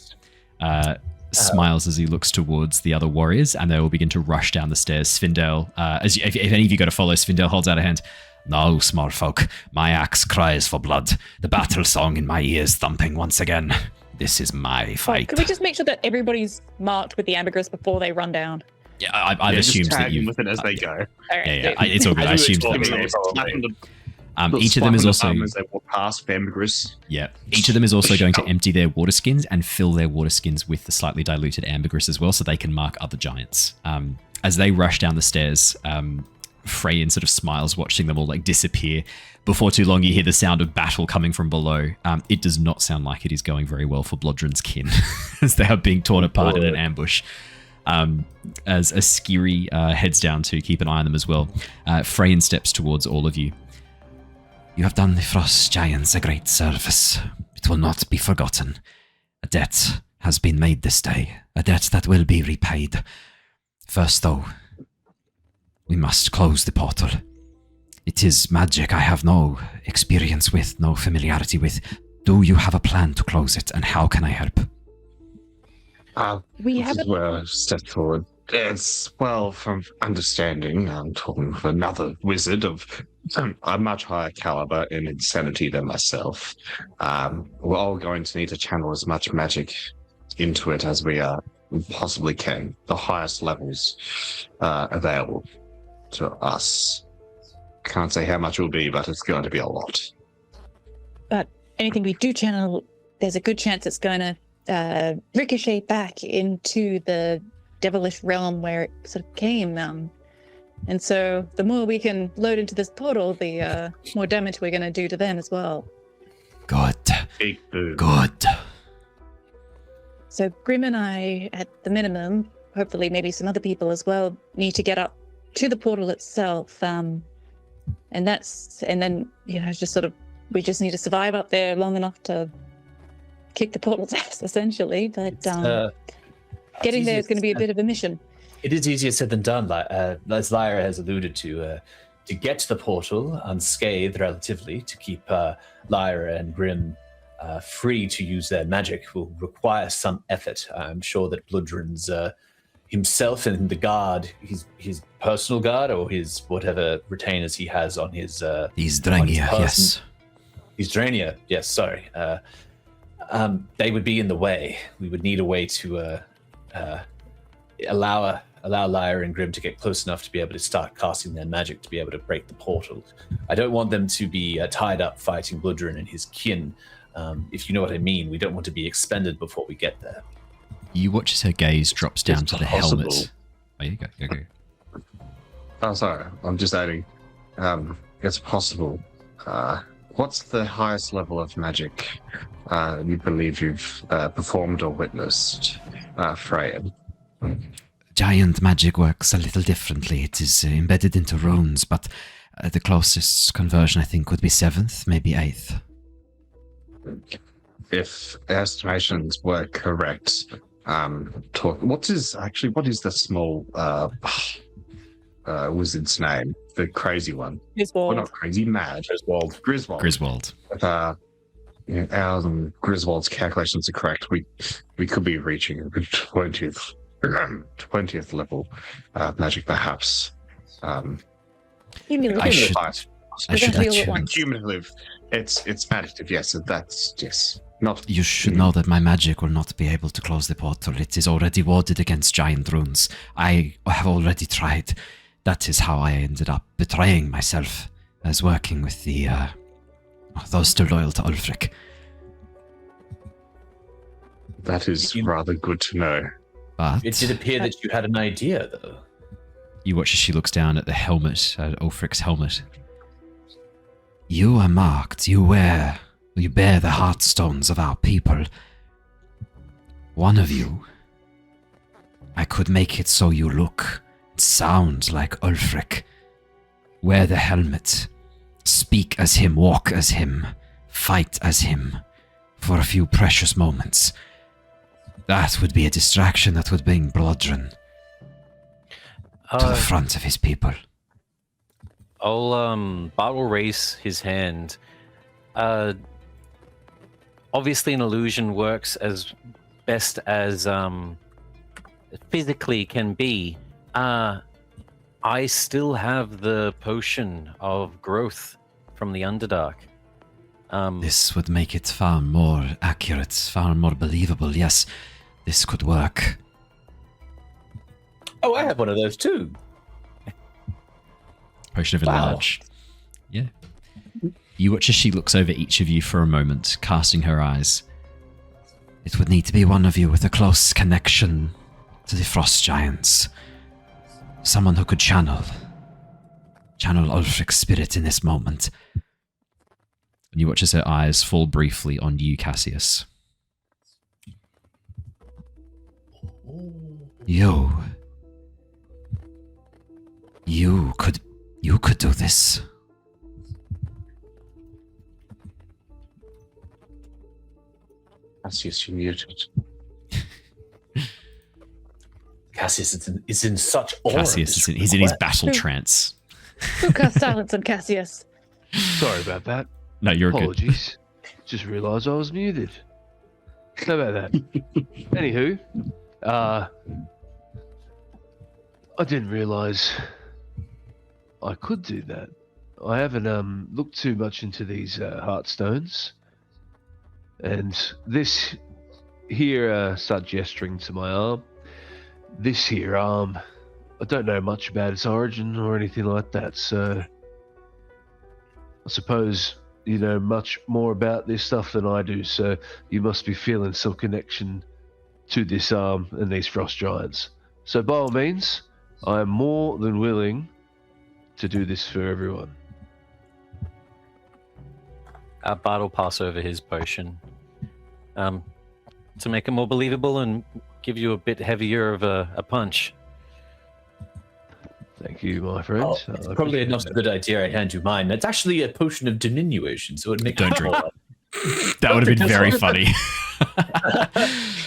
smiles as he looks towards the other warriors, and they all begin to rush down the stairs. Svindael, if any of you got to follow, Svindael holds out a hand. "No, small folk, my axe cries for blood. The battle song in my ears thumping once again. This is my fight." Could we just make sure that everybody's marked with the ambergris before they run down? Yeah, I've assumed that you with it as they go. It's all good. I assumed that. Each of them is also as they walk past ambergris. Yeah, each of them is also going to empty their water skins and fill their water skins with the slightly diluted ambergris as well, so they can mark other giants. As they rush down the stairs, Frejin sort of smiles, watching them all like disappear. Before too long, you hear the sound of battle coming from below. It does not sound like it is going very well for Blodren's kin, as they are being torn apart in an ambush. As Askiri heads down to keep an eye on them as well, Frejin steps towards all of you. "You have done the Frost Giants a great service. It will not be forgotten. A debt has been made this day, a debt that will be repaid. First, though, we must close the portal. It is magic I have no experience with, no familiarity with. Do you have a plan to close it, and how can I help?" We have a step forward. It's, well, from understanding, I'm talking with another wizard of a much higher caliber in insanity than myself. We're all going to need to channel as much magic into it as we possibly can. The highest levels available to us. Can't say how much it will be, but it's going to be a lot. But anything we do channel, there's a good chance it's going to ricochet back into the devilish realm where it sort of came. And so the more we can load into this portal, the more damage we're going to do to them as well. Good. Good. So Grim and I, at the minimum, hopefully maybe some other people as well, need to get up to the portal itself. And then, just sort of, we just need to survive up there long enough to kick the portal's ass, essentially. But getting there is going to be a bit of a mission. It is easier said than done, as Lyra has alluded to get to the portal unscathed relatively, to keep Lyra and Grim free to use their magic will require some effort. I'm sure that Blodren's himself and the guard, his personal guard or his whatever retainers he has on his... He's Drania, yes. He's Drania, yes, sorry. They would be in the way. We would need a way to allow Lyra and Grim to get close enough to be able to start casting their magic to be able to break the portal. I don't want them to be tied up fighting Blodren and his kin. If you know what I mean, we don't want to be expended before we get there. You watch as her gaze drops down to the helmet. Oh, you go. Oh, sorry. I'm just adding. It's possible. What's the highest level of magic you believe you've performed or witnessed, Frejin? Giant magic works a little differently. It is embedded into runes, but the closest conversion, I think, would be 7th, maybe 8th. If estimations were correct, what is the small wizard's name? The crazy one. Griswold. Well, not crazy, mad. Griswold. If ours and Griswold's calculations are correct, we could be reaching a 20th level magic, perhaps. I should. Cumulative. It's additive, yes. That's yes. Not. You should know that my magic will not be able to close the portal. It is already warded against giant runes. I have already tried. That is how I ended up betraying myself as working with the those still loyal to Ulfric. That is rather good to know. But it did appear that you had an idea, though. You watch as she looks down at the helmet, Ulfric's helmet. You are marked. You bear the heartstones of our people. One of you, I could make it so you look, sound like Ulfric. Wear the helmet. Speak as him, walk as him, fight as him, for a few precious moments. That would be a distraction that would bring Blodren to the front of his people. Bart will raise his hand. Obviously, an illusion works as best as physically can be. I still have the potion of growth from the Underdark. This would make it far more accurate, far more believable. Yes, this could work. Oh, I have one of those too. Potion of enlarge. Yeah. You watch as she looks over each of you for a moment, casting her eyes. It would need to be one of you with a close connection to the frost giants. Someone who could channel Ulfric's spirit in this moment. And you watch as her eyes fall briefly on you, Cassius. You could do this. Cassius, you muted. Cassius is in such awe. Cassius he's in his battle trance. Who cast silence on Cassius? Sorry about that. No, you're good. Apologies. Just realised I was muted. How about that? Anywho, I didn't realise I could do that. I haven't looked too much into these heartstones, and this here start gesturing to my arm. This here arm, I don't know much about its origin or anything like that, so I suppose you know much more about this stuff than I do, so you must be feeling some connection to this arm and these frost giants. So by all means, I am more than willing to do this for everyone. Bart will pass over his potion to make it more believable and give you a bit heavier of a punch. Thank you, my friend. Oh, it's probably not a good idea I hand you mine. It's actually a potion of diminution, so it would make Don't drink. That would have been very funny.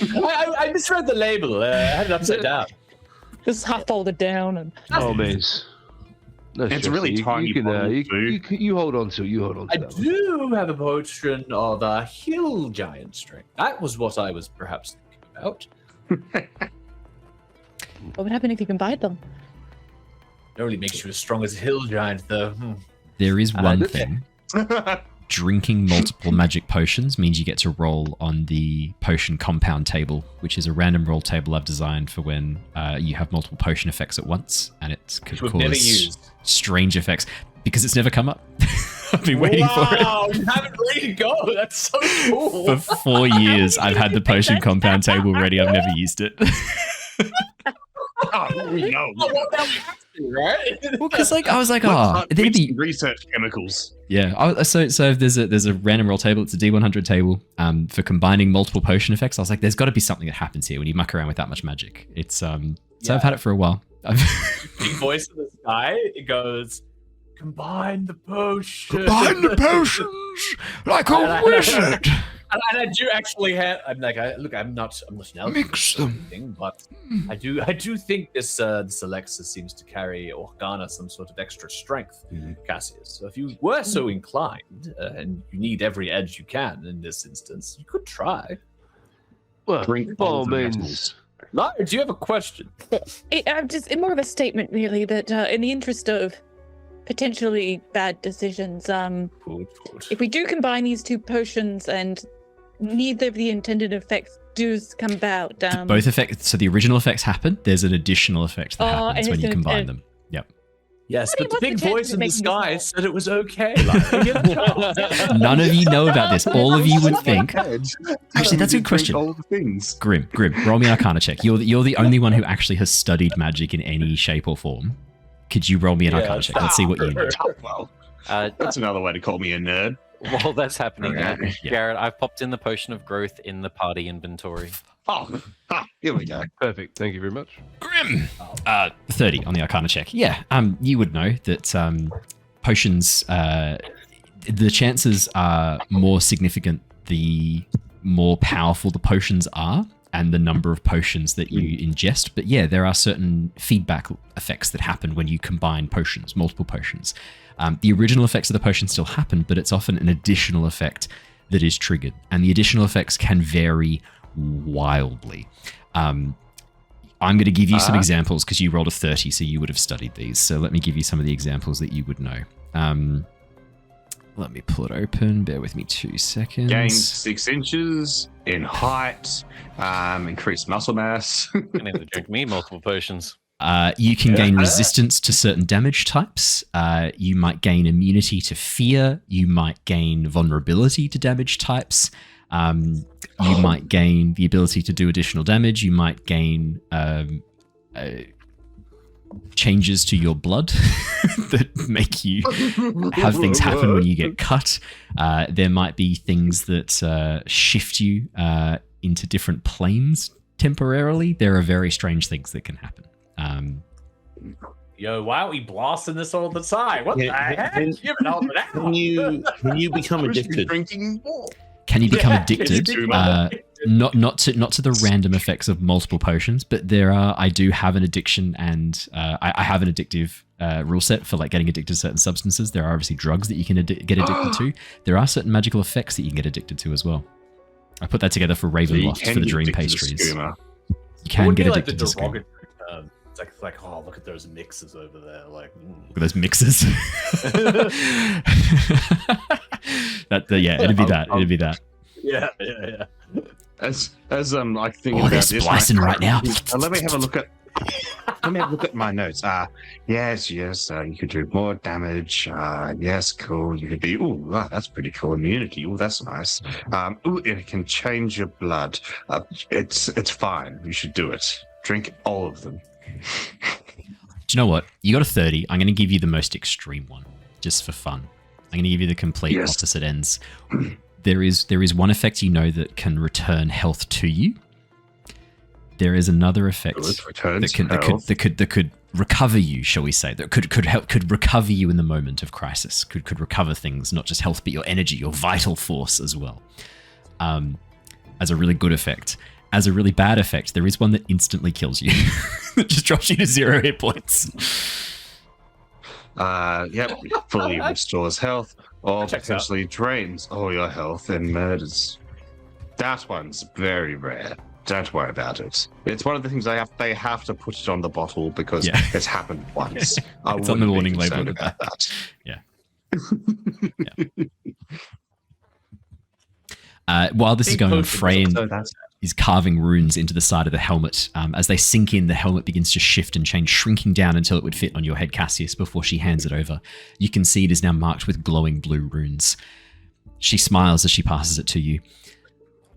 I misread the label. I had it upside down. Just half folded down and. Oh, miss. No It's stress. a really tiny bottle, you hold on to it. You hold on to I that one. do have a potion of hill giant strength. That was what I was perhaps thinking about. What would happen if you combined them? It only makes you as strong as a hill giant, though. There is one thing. Drinking multiple magic potions means you get to roll on the potion compound table, which is a random roll table I've designed for when you have multiple potion effects at once, and it could cause strange effects because it's never come up. I've been waiting for it. Wow, you have it ready to go. That's so cool. For 4 years, I've had the potion compound table ready. I've never used it. Oh, we know. Right? Well, because I was like, it'd be research chemicals. Yeah. So if there's a random roll table, it's a D100 table for combining multiple potion effects. I was like, there's got to be something that happens here when you muck around with that much magic. It's so I've had it for a while. Big voice in the sky. It goes, combine the potion. Combine the potions like a wizard. And I do actually have. I'm like, I'm not an elf. Mix them. But I do think this Alexa seems to carry or garner some sort of extra strength, Cassius. So if you were so inclined, and you need every edge you can in this instance, you could try. Well, Drink by all all the means. metals. Lyra, do you have a question? It's more of a statement, really, that in the interest of potentially bad decisions, if we do combine these two potions and neither of the intended effects do come about, both effects. So the original effects happen. There's an additional effect that happens when you combine them. Yep. Yes, but the big voice in the sky said it was okay. None of you know about this. All of you would think. Actually, that's a good question. All the things. Grim, roll me Arcana check. You're the only one who actually has studied magic in any shape or form. Could you roll me an Arcana check? Let's see what you know. Well, that's another way to call me a nerd. While that's happening, Okay. Garrett, I've popped in the potion of growth in the party inventory. Oh, here we go. Perfect. Thank you very much. Grim. 30 on the Arcana check. Yeah. You would know that potions. The chances are more significant the more powerful the potions are. and the number of potions that you ingest. But yeah, there are certain feedback effects that happen when you combine potions, multiple potions. The original effects of the potion still happen, but it's often an additional effect that is triggered. And the additional effects can vary wildly. I'm going to give you some examples because you rolled a 30, so you would have studied these. So let me give you some of the examples that you would know. Let me pull it open. Bear with me 2 seconds. Gain 6 inches in height, increased muscle mass. You need to drink me multiple potions. You can gain resistance to certain damage types. You might gain immunity to fear. You might gain vulnerability to damage types. You might gain the ability to do additional damage. You might gain changes to your blood that make you have things happen when you get cut. There might be things that shift you into different planes temporarily. There are very strange things that can happen. Yo, why are we blasting this all the time? What the heck? Can you become addicted? Drinking more. Can you become addicted? Not to the random effects of multiple potions, but I do have an addiction, and I have an addictive rule set for like getting addicted to certain substances. There are obviously drugs that you can get addicted to. There are certain magical effects that you can get addicted to as well. I put that together for Ravenloft for the dream pastries. You can get addicted to skooma. It's like, oh, look at those mixes over there. Like, Look at those mixes. It'd be that. It'd be that. Yeah. As I'm like thinking Oh, they're about this, splicing right now. Let me have a look at my notes. Yes, you could do more damage. Yes, cool. You could be, wow, that's pretty cool. Immunity. Oh, that's nice. It can change your blood. It's fine. You should do it. Drink all of them. Do you know what? You got a 30. I'm going to give you the most extreme one, just for fun. I'm going to give you the complete opposite ends. There is one effect you know that can return health to you. There is another effect that could recover you, shall we say? That could recover you in the moment of crisis. Could recover things, not just health, but your energy, your vital force as well. As a really good effect. As a really bad effect, there is one that instantly kills you. That just drops you to 0 hit points. Fully restores health or potentially drains all your health and murders. That one's very rare. Don't worry about it. It's one of the things they have to put it on the bottle because it's happened once. It's on the warning label about that. Yeah. While this is going on, Frejin is carving runes into the side of the helmet. As they sink in, the helmet begins to shift and change, shrinking down until it would fit on your head, Cassius, before she hands it over. You can see it is now marked with glowing blue runes. She smiles as she passes it to you.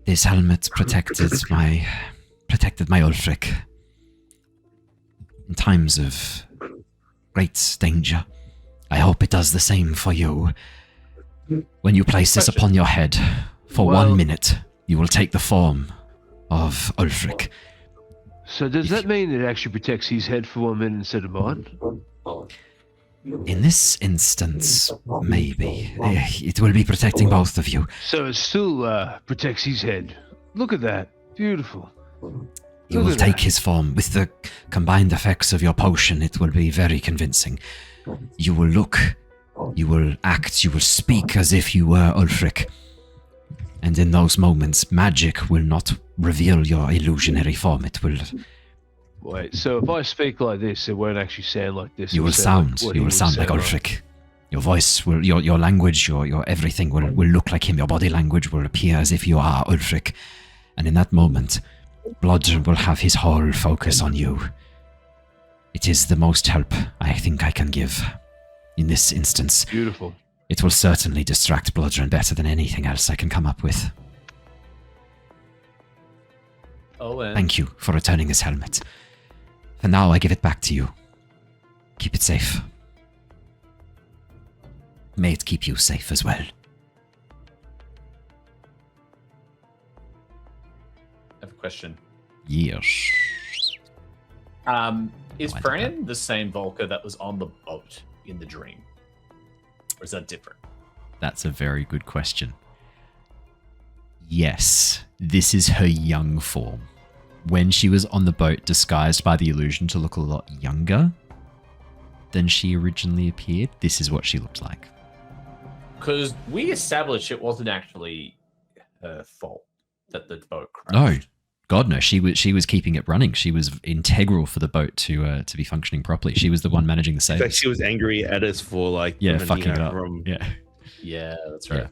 This helmet protected my Ulfric in times of great danger. I hope it does the same for you. When you place this upon your head, for 1 minute, you will take the form of Ulfric. So does that mean it actually protects his head for 1 minute instead of mine? In this instance, maybe. It will be protecting both of you. So it still protects his head. Look at that. Beautiful. You will take his form. With the combined effects of your potion, it will be very convincing. You will look, you will act, you will speak as if you were Ulfric. And in those moments, magic will not reveal your illusionary form. It will... Wait, so if I speak like this, it won't actually sound like this. You will sound like Ulfric. Your voice will, your language, your everything will look like him. Your body language will appear as if you are Ulfric. And in that moment, Blodren will have his whole focus on you. It is the most help I think I can give in this instance. Beautiful. It will certainly distract Blodren better than anything else I can come up with. Owen. Thank you for returning this helmet. For now, I give it back to you. Keep it safe. May it keep you safe as well. I have a question. Yes. Is Frejin the same Volker that was on the boat in the dream? Or is that different? That's a very good question. Yes, this is her young form. when she was on the boat disguised by the illusion to look a lot younger than she originally appeared, this is what she looked like. Because we established it wasn't actually her fault that the boat crashed. No, God no. She was keeping it running. She was integral for the boat to be functioning properly. She was the one managing the sails. In fact, she was angry at us for fucking it up. Yeah, that's right.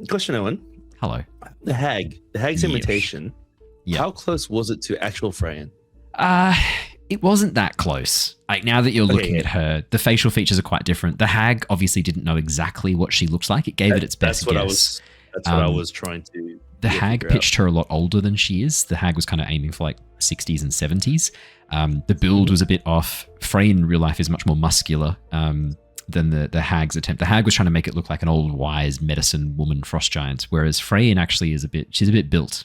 Question, Owen. Hello. The hag's imitation. Yeah. How close was it to actual Frejin? It wasn't that close. Like, now that you're looking at her, the facial features are quite different. The hag obviously didn't know exactly what she looks like. It gave it its best guess. That's what I was trying to. The hag pitched her a lot older than she is. The hag was kind of aiming for like 60s and 70s. The build was a bit off. Frey in real life is much more muscular than the hag's attempt. The hag was trying to make it look like an old wise medicine woman frost giant, whereas Freyyn actually is she's a bit built,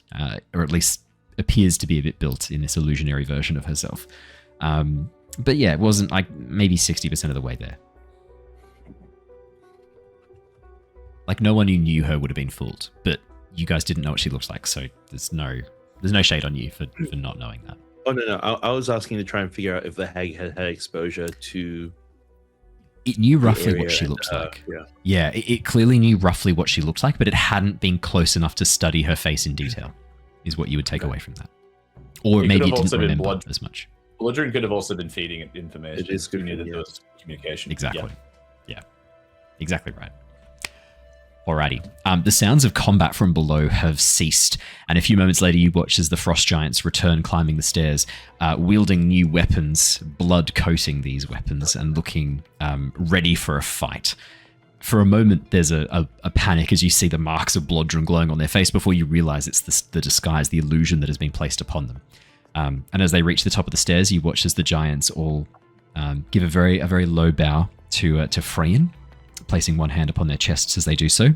or at least appears to be a bit built in this illusionary version of herself. But yeah, it wasn't like maybe 60% of the way there. Like, no one who knew her would have been fooled, but you guys didn't know what she looks like, so there's no shade on you for not knowing that. Oh no, I was asking to try and figure out if the hag had exposure to. It knew roughly what she looks like. Yeah, it clearly knew roughly what she looks like, but it hadn't been close enough to study her face in detail, is what you would take away from that. Or maybe it didn't remember as much. Blodren could have also been feeding it information. It is good. That there was communication. Exactly. Yeah. Exactly right. Alrighty. The sounds of combat from below have ceased, and a few moments later you watch as the frost giants return climbing the stairs, wielding new weapons, blood coating these weapons, and looking ready for a fight. For a moment, there's a panic as you see the marks of Blodren glowing on their face before you realize it's the disguise, the illusion that has been placed upon them. And as they reach the top of the stairs, you watch as the giants all give a very low bow to Frejin, placing one hand upon their chests as they do so.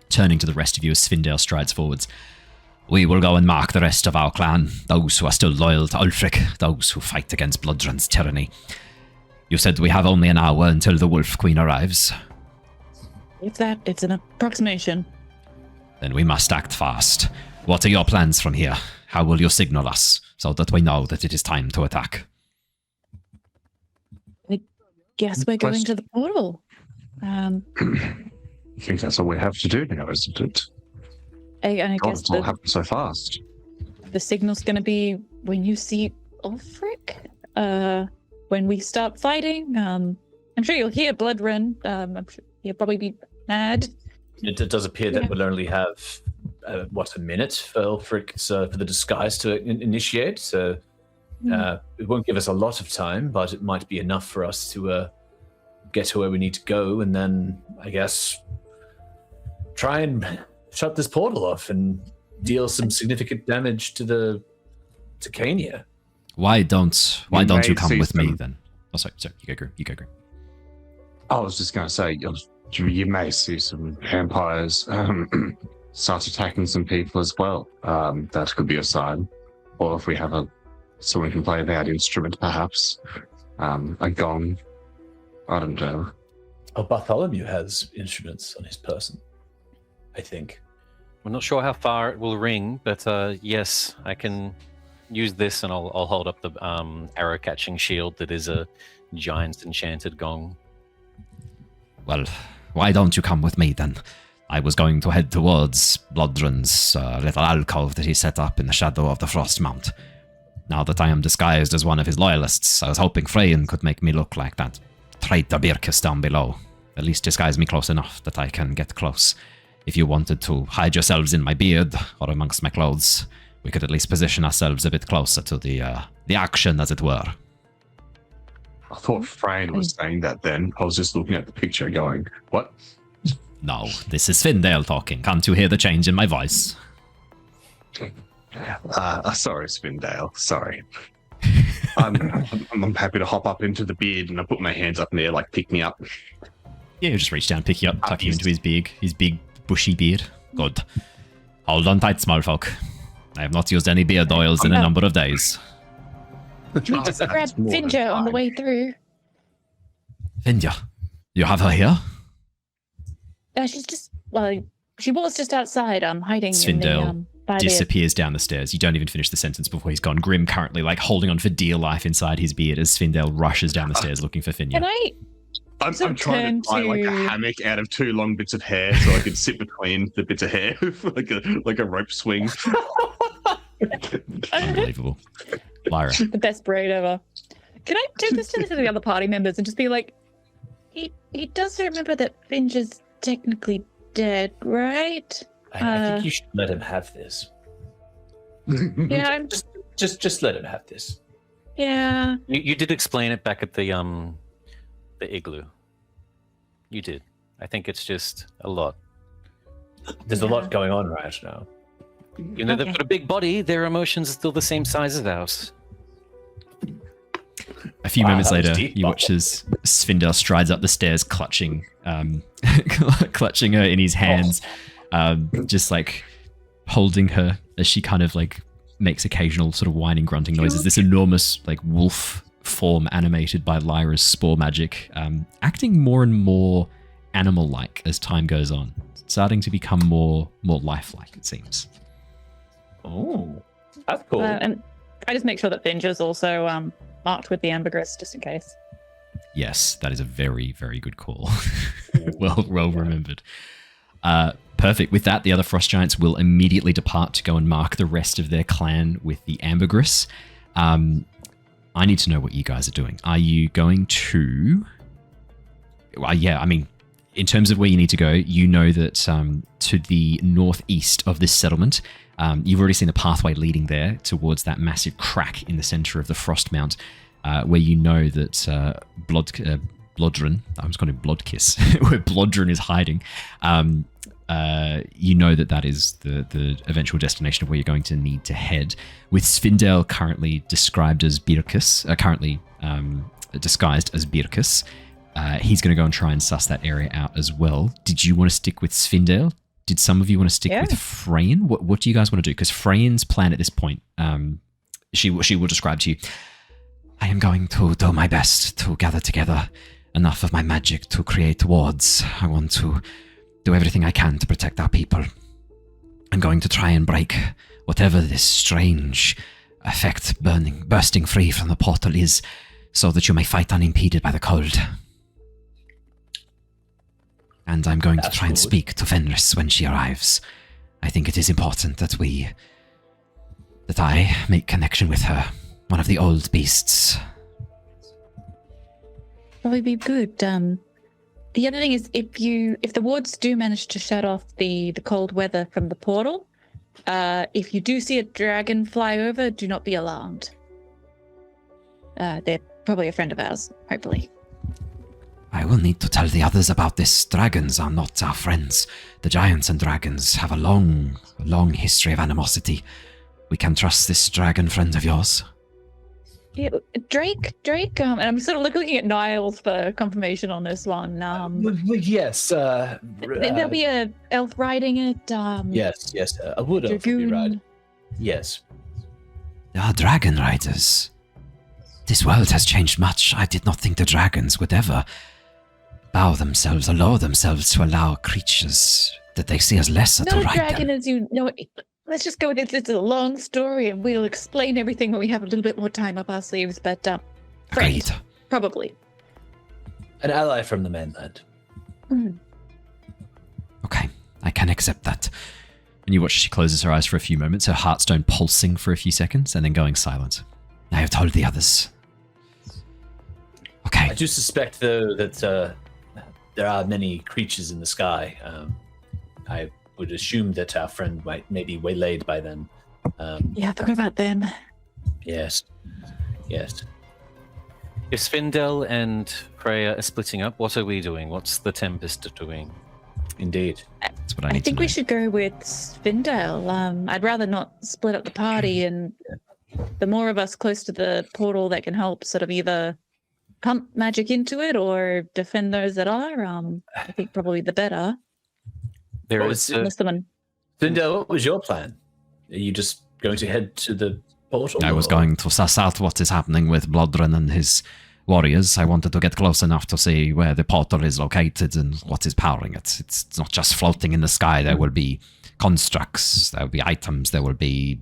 Turning to the rest of you as Svindael strides forwards. We will go and mark the rest of our clan, those who are still loyal to Ulfric, those who fight against Blodren's tyranny. You said we have only an hour until the Wolf Queen arrives. It's an approximation. Then we must act fast. What are your plans from here? How will you signal us so that we know that it is time to attack? I guess we're going to the portal. I think that's all we have to do now, isn't it? I guess it's all happened so fast. The signal's going to be when you see Ulfric. When we start fighting, I'm sure you'll hear Blodren. I'm sure he'll probably be mad. It does appear that we'll only have a minute for Ulfric for the disguise to initiate. So it won't give us a lot of time, but it might be enough for us to get to where we need to go, and then I guess try and shut this portal off and deal some significant damage to Kania. Why don't you come with me then? Oh, sorry, you go, Grim. I was just going to say, you may see some vampires start attacking some people as well. That could be a sign. Or if we have someone can play that instrument, perhaps. A gong. I don't know. Oh, Bartholomew has instruments on his person, I think. We're not sure how far it will ring, but yes, I can use this and I'll hold up the arrow-catching shield that is a giant's enchanted gong. Well, why don't you come with me then? I was going to head towards Blodren's little alcove that he set up in the shadow of the Frost Mount. Now that I am disguised as one of his loyalists, I was hoping Frejin could make me look like that traitor Birkus down below. At least disguise me close enough that I can get close. If you wanted to hide yourselves in my beard or amongst my clothes, we could at least position ourselves a bit closer to the action, as it were. I thought Frejin was saying that then. I was just looking at the picture going, what? No, this is Svindael talking. Can't you hear the change in my voice? Sorry, Svindael. Sorry. I'm happy to hop up into the beard, and I put my hands up in there, like, pick me up. Yeah, he'll just reach down, pick you up, tuck you into his big bushy beard. Good. Hold on tight, small folk. I have not used any beard oils in a number of days. We just grabbed Finja on the way through. Finja? You have her here? She's just, she was just outside, hiding Svindael disappears down the stairs. You don't even finish the sentence before he's gone. Grim currently like holding on for dear life inside his beard as Svindael rushes down the stairs looking for Finja. Can I? I'm trying to tie like a hammock out of 2 long bits of hair so I can sit between the bits of hair like a rope swing. Unbelievable. Lyra. The best braid ever. Can I do this to the other party members and just be like, he does remember that Finch is technically dead, right? I think you should let him have this. Yeah, I'm just let him have this. Yeah. You did explain it back at the igloo. You did. I think it's just a lot. There's a lot going on right now. You know, they've got a big body. Their emotions are still the same size as ours. A few moments later, you watch as Svindael strides up the stairs, clutching clutching her in his hands, just like holding her as she kind of like makes occasional sort of whining, grunting noises. This enormous like wolf form animated by Lyra's spore magic, acting more and more animal-like as time goes on, starting to become more lifelike, it seems. Oh, that's cool. And I just make sure that Finch is also marked with the ambergris, just in case. Yes, that is a very, very good call. well remembered. Perfect. With that, the other frost giants will immediately depart to go and mark the rest of their clan with the ambergris. I need to know what you guys are doing. Are you going to... Well, yeah, I mean, in terms of where you need to go, you know that to the northeast of this settlement, you've already seen a pathway leading there towards that massive crack in the center of the frost mount, where you know that Blodren, I was calling him Blodkiss, where Blodren is hiding. You know that is the eventual destination of where you're going to need to head. With Svindael currently described as Birkus, currently disguised as Birkus, he's going to go and try and suss that area out as well. Did you want to stick with Svindael? Did some of you want to stick with Frejin? What do you guys want to do? Because Frejin's plan at this point, she will describe to you. I am going to do my best to gather together enough of my magic to create wards. I want to do everything I can to protect our people. I'm going to try and break whatever this strange effect bursting free from the portal is, so that you may fight unimpeded by the cold. And I'm going to try and speak to Fenris when she arrives. I think it is important that I make connection with her, one of the old beasts. Probably be good. The other thing is, if the wards do manage to shut off the cold weather from the portal, if you do see a dragon fly over, do not be alarmed. They're probably a friend of ours, hopefully. I will need to tell the others about this. Dragons are not our friends. The giants and dragons have a long history of animosity. We can trust this dragon friend of yours. Yeah, Drake, and I'm sort of looking at Niles for confirmation on this one. Yes. There'll be a elf riding it. Yes, a wood elf will be riding. Yes. There are dragon riders. This world has changed much. I did not think the dragons would ever lower themselves to allow creatures that they see as lesser to ride them. Not a dragon as you know it. Let's just go with it. It's a long story, and we'll explain everything when we have a little bit more time up our sleeves. But Agreed. Probably. An ally from the mainland. Okay, I can accept that. And you watch as she closes her eyes for a few moments, her heartstone pulsing for a few seconds, and then going silent. I have told the others. Okay. I do suspect, though, that there are many creatures in the sky. I would assume that our friend might maybe waylaid by them. Yeah, forgot about them. Yes. If Svindael and Freya are splitting up, what are we doing? What's the Tempest doing? Indeed. That's what I need to know. I think we should go with Svindael. I'd rather not split up the party, and the more of us close to the portal that can help sort of either pump magic into it or defend those that are, I think probably the better. Svindael, what was your plan? Are you just going to head to the portal? I was going to suss out what is happening with Blodren and his warriors. I wanted to get close enough to see where the portal is located and what is powering it. It's not just floating in the sky. There will be constructs, there will be items, there will be,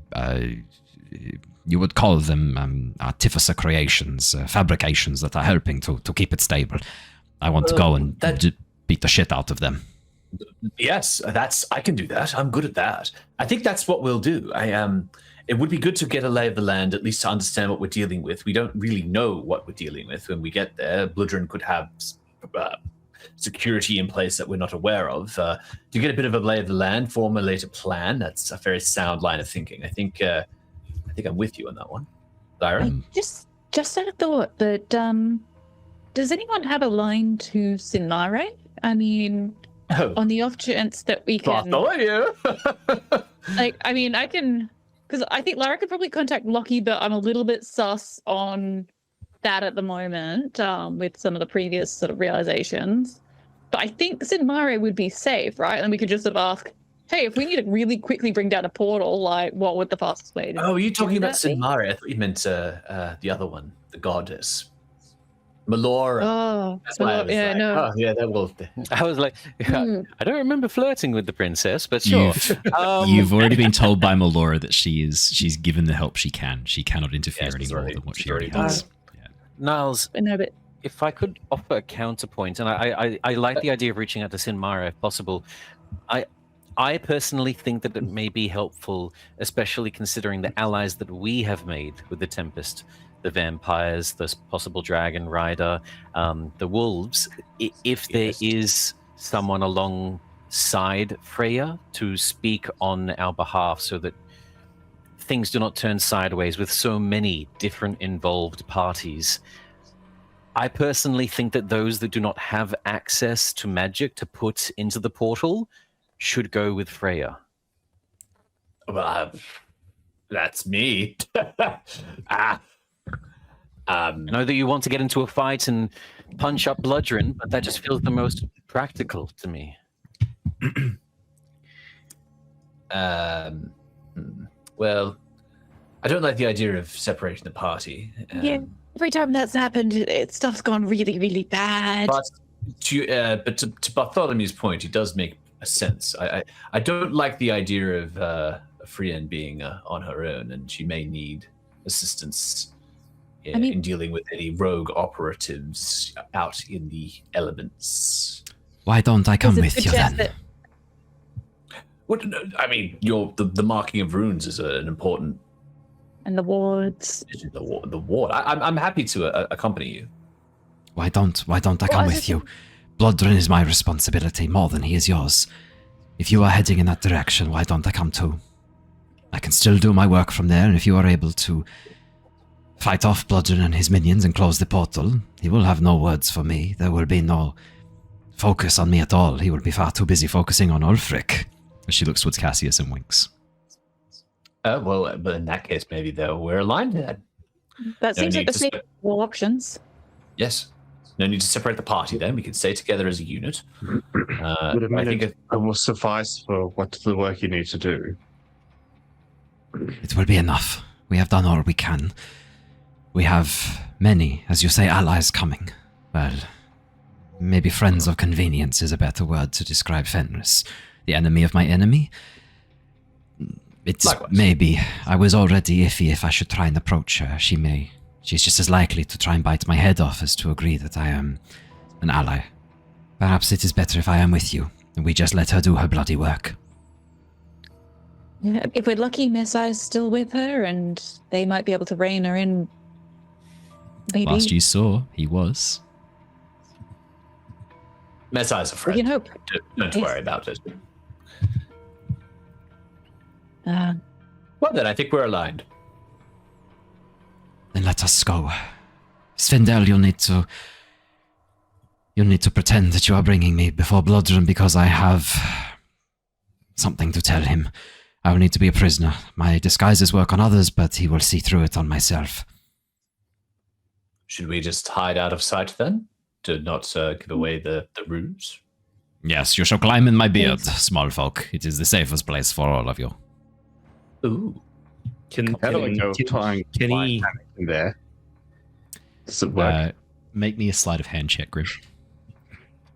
you would call them artificer creations, fabrications that are helping to keep it stable. I want to go and beat the shit out of them. Yes, I can do that. I'm good at that. I think that's what we'll do. It would be good to get a lay of the land, at least to understand what we're dealing with. We don't really know what we're dealing with when we get there. Blodren could have security in place that we're not aware of. To get a bit of a lay of the land, formulate a plan. That's a very sound line of thinking. I think I'm with you on that one, Lyra. Just had a thought, but does anyone have a line to Sinmare? I mean, on the off chance that we can. Bartholomew. I can, because I think Lyra could probably contact Lockie, but I'm a little bit sus on that at the moment with some of the previous sort of realizations. But I think Sinmare would be safe, right? And we could just sort of ask, hey, if we need to really quickly bring down a portal, like, what would the fastest way to are you talking about Sinmare? I thought you meant the other one, the goddess. Meloran. Oh, that will. I was like, I don't remember flirting with the princess, but sure. You've already been told by Meloran that she's given the help she can. She cannot interfere any more than what she already has. Niles, no, but if I could offer a counterpoint, and I like the idea of reaching out to Sinmare if possible. I personally think that it may be helpful, especially considering the allies that we have made with the Tempest. The vampires, the possible dragon rider, the wolves. If there is someone alongside Freya to speak on our behalf so that things do not turn sideways with so many different involved parties, I personally think that those that do not have access to magic to put into the portal should go with Freya. Well, that's me. I know that you want to get into a fight and punch up Blodren, but that just feels the most practical to me. Well, I don't like the idea of separating the party. Yeah, every time that's happened, stuff's gone really, really bad. But to Bartholomew's point, it does make a sense. I don't like the idea of Frejin being on her own, and she may need assistance in dealing with any rogue operatives out in the elements. Why don't I come with you then? I mean, the marking of runes is an important. And the wards. The ward. I'm happy to accompany you. Why don't I come with you? Blodren is my responsibility more than he is yours. If you are heading in that direction, why don't I come too? I can still do my work from there, and if you are able to fight off Blodren and his minions and close the portal, he will have no words for me. There will be no focus on me at all. He will be far too busy focusing on Ulfric. She looks towards Cassius and winks. Well, but in that case, maybe we're aligned then. That seems like the same all options. Yes. No need to separate the party then. We can stay together as a unit. I think it will suffice for what the work you need to do. It will be enough. We have done all we can. We have many, as you say, allies coming. Well, maybe friends of convenience is a better word to describe Fenris. The enemy of my enemy? It's likewise. Maybe. I was already iffy if I should try and approach her. She's just as likely to try and bite my head off as to agree that I am an ally. Perhaps it is better if I am with you, and we just let her do her bloody work. Yeah, if we're lucky, Messiah's still with her, and they might be able to rein her in. Maybe. Last you saw, he was. Messiah's a friend. We can hope. Don't worry about it. Well then, I think we're aligned. Then let us go. Svindael, you'll need to pretend that you are bringing me before Blodren because I have something to tell him. I will need to be a prisoner. My disguises work on others, but he will see through it on myself. Should we just hide out of sight then? To not give away the runes? Yes, you shall climb in my beard, small folk. It is the safest place for all of you. Ooh. Can he there? Does it work? Make me a sleight of hand check, Grim.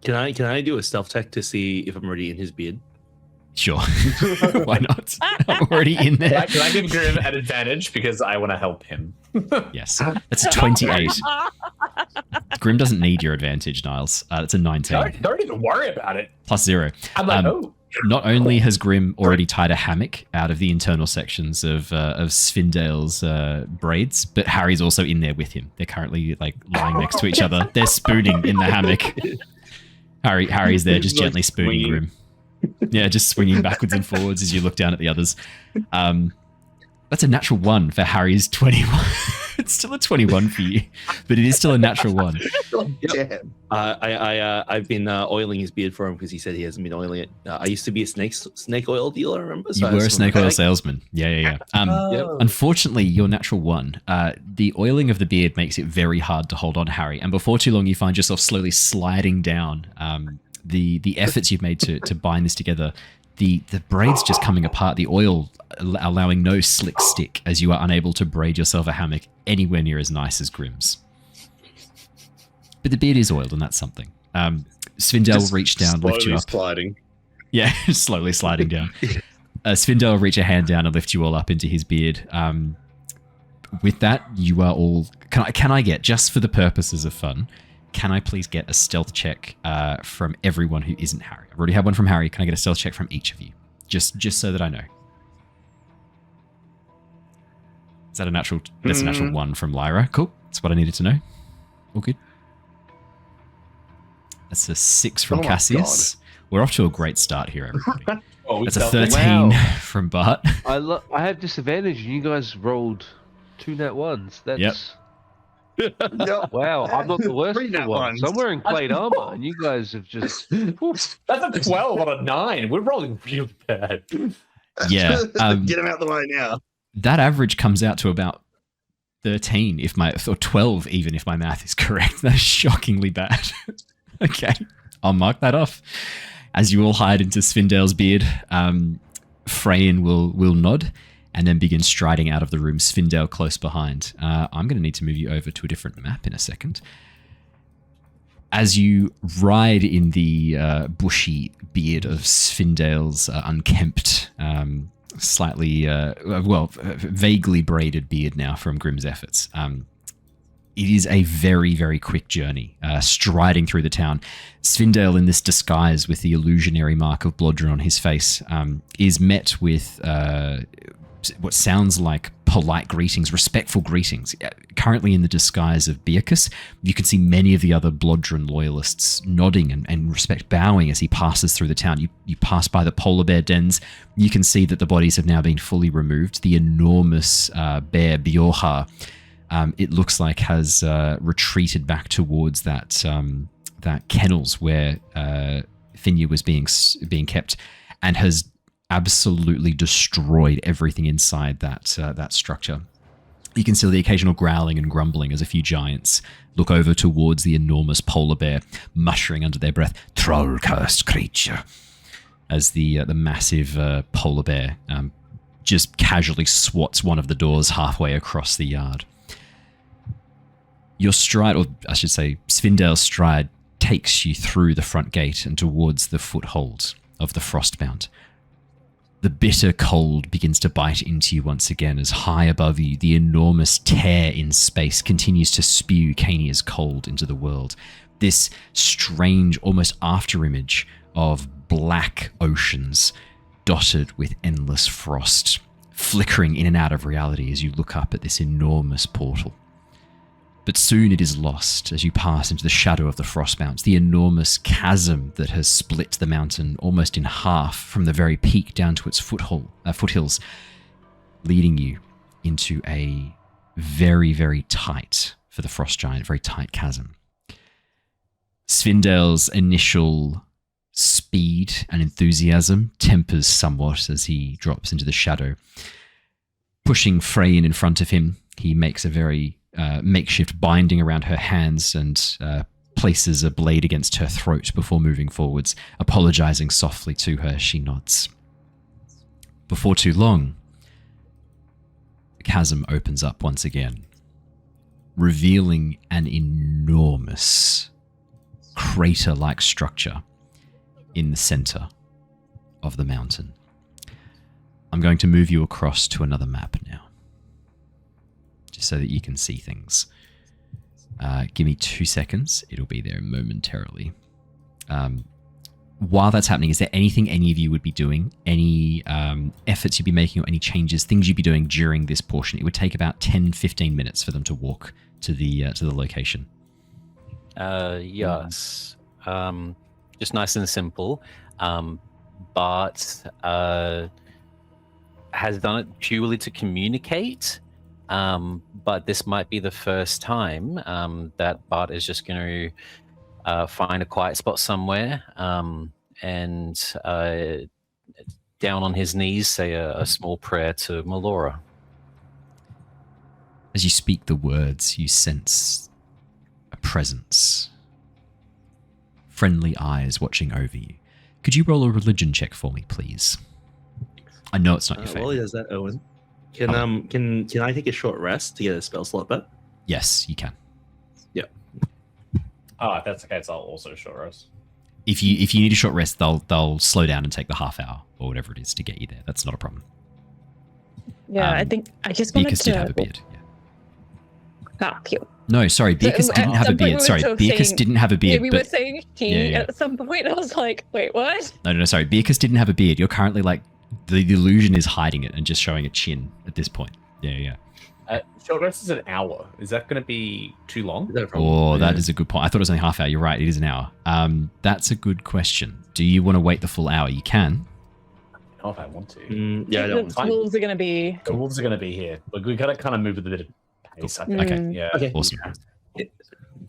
Can I do a stealth check to see if I'm already in his beard? Sure. Why not? I'm already in there. Can I give Grim an advantage because I want to help him? Yes. That's a 28. Grim doesn't need your advantage, Niles. It's a 19. Don't even worry about it. Plus 0. I'm like, oh. Not only has Grim already tied a hammock out of the internal sections of Svindael's braids, but Harry's also in there with him. They're currently like lying next to each other. They're spooning in the hammock. Harry's there just gently spooning Grim. Yeah, just swinging backwards and forwards as you look down at the others. That's a natural 1 for Harry's 21. It's still a 21 for you, but it is still a natural 1. Damn. I've been oiling his beard for him because he said he hasn't been oiling it. I used to be a snake oil dealer, I remember. So you were a snake oil salesman. Yeah. Unfortunately, your natural 1, the oiling of the beard makes it very hard to hold on, Harry. And before too long, you find yourself slowly sliding down. The efforts you've made to bind this together, the braids just coming apart, the oil allowing no slick stick as you are unable to braid yourself a hammock anywhere near as nice as Grim's. But the beard is oiled, and that's something. Svindael will reach down, lift you up. Sliding. Yeah, slowly sliding down. Svindael will reach a hand down and lift you all up into his beard. With that, you are all... Can I get, just for the purposes of fun, can I please get a stealth check from everyone who isn't Harry? I've already had one from Harry. Can I get a stealth check from each of you? Just so that I know. Is that a natural... That's a natural 1 from Lyra. Cool. That's what I needed to know. All good. That's a 6 from Cassius. We're off to a great start here, everybody. That's a 13 from Bart. I have disadvantage, and you guys rolled 2 nat 1s. That's... Yep. Wow, I'm not the worst for once. I'm wearing plate armor, and you guys have just... That's a 12 on a 9. We're rolling real bad. Yeah. Get him out the way now. That average comes out to about 13, or 12 even, if my math is correct. That's shockingly bad. Okay, I'll mark that off. As you all hide into Svindael's beard, Frejin will nod and then begin striding out of the room, Svindael close behind. I'm going to need to move you over to a different map in a second. As you ride in the bushy beard of Svindael's unkempt, slightly, vaguely braided beard now from Grim's efforts. It is a very, very quick journey, striding through the town. Svindael, in this disguise with the illusionary mark of Blodren on his face, is met with what sounds like polite greetings, respectful greetings. Currently in the disguise of Beacus, you can see many of the other Blodren loyalists nodding and respect, bowing as he passes through the town. You pass by the polar bear dens. You can see that the bodies have now been fully removed. The enormous bear, Bjorha, it looks like has retreated back towards that kennels where Finja was being kept, and has absolutely destroyed everything inside that structure. You can see the occasional growling and grumbling as a few giants look over towards the enormous polar bear, muttering under their breath, "Troll-cursed creature," as the massive polar bear just casually swats one of the doors halfway across the yard. Your stride, or I should say, Svindael's stride, takes you through the front gate and towards the foothold of the Frostbound. The bitter cold begins to bite into you once again as high above you, the enormous tear in space continues to spew Cania's cold into the world. This strange, almost afterimage of black oceans dotted with endless frost, flickering in and out of reality as you look up at this enormous portal. But soon it is lost as you pass into the shadow of the Frostbounds, the enormous chasm that has split the mountain almost in half from the very peak down to its foothills, leading you into a very, very tight, for the Frost Giant, very tight chasm. Svindael's initial speed and enthusiasm tempers somewhat as he drops into the shadow. Pushing Frejin in front of him, he makes a very makeshift binding around her hands and places a blade against her throat before moving forwards. Apologizing softly to her, she nods. Before too long, the chasm opens up once again, revealing an enormous crater-like structure in the center of the mountain. I'm going to move you across to another map now, just so that you can see things. Give me 2 seconds. It'll be there momentarily. While that's happening, is there anything any of you would be doing? Any efforts you'd be making or any changes, things you'd be doing during this portion? It would take about 10-15 minutes for them to walk to the location. Yes. Just nice and simple. Bart has done it purely to communicate. But this might be the first time that Bart is just going to find a quiet spot somewhere and down on his knees say a small prayer to Meloran. As you speak the words, you sense a presence. Friendly eyes watching over you. Could you roll a religion check for me, please? I know it's not your favorite. While he does that, Owen, can I take a short rest to get a spell slot back? Yes, you can. Yeah. Oh, if that's the case, I'll also short rest. If you need a short rest, they'll slow down and take the half hour or whatever it is to get you there. That's not a problem. Yeah, I think I just wanted Beakus to... did have a beard. Yeah. Cute. No, sorry, Beakus didn't have a beard. Sorry, Beakus didn't have a beard. Yeah, we were saying he at some point. I was like, wait, what? No, sorry. Beakus didn't have a beard. You're currently like, the illusion is hiding it and just showing a chin at this point. Yeah. Short rest is an hour. Is that going to be too long? That is a good point. I thought it was only half hour. You're right. It is an hour. That's a good question. Do you want to wait the full hour? You can. Oh, if I want to. Yeah, I don't want to. Wolves are going to be... The wolves are going to be here. But we got to kind of move with a bit of pace, I think. Okay. Yeah. Okay. Awesome.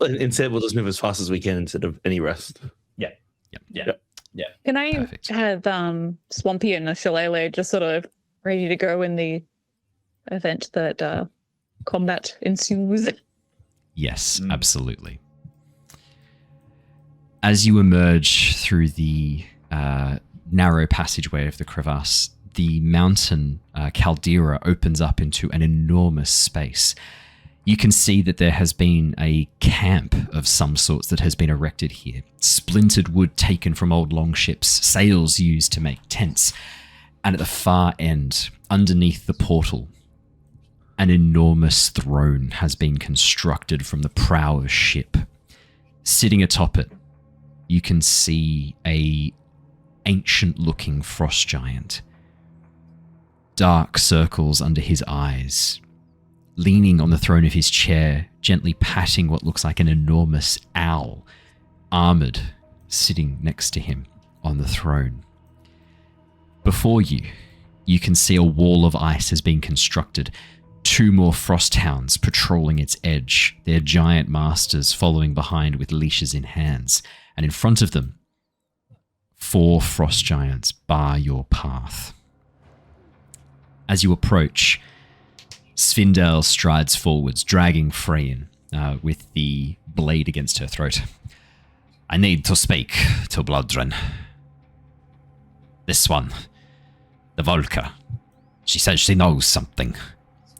Instead, we'll just move as fast as we can instead of any rest. Yeah. Can I Perfect. have Swampy and Shillelagh just sort of ready to go in the event that combat ensues? Yes, absolutely. As you emerge through the narrow passageway of the crevasse, the mountain caldera opens up into an enormous space. You can see that there has been a camp of some sorts that has been erected here. Splintered wood taken from old longships, sails used to make tents. And at the far end, underneath the portal, an enormous throne has been constructed from the prow of a ship. Sitting atop it, you can see a ancient-looking frost giant. Dark circles under his eyes. Leaning on the throne of his chair, gently patting what looks like an enormous owl, armored, sitting next to him on the throne. Before you, you can see a wall of ice has been constructed. 2 more frost hounds patrolling its edge, their giant masters following behind with leashes in hands. And in front of them, 4 frost giants bar your path. As you approach, Svindael strides forwards, dragging Frejin with the blade against her throat. I need to speak to Blodren. This one, the Volker. She says she knows something.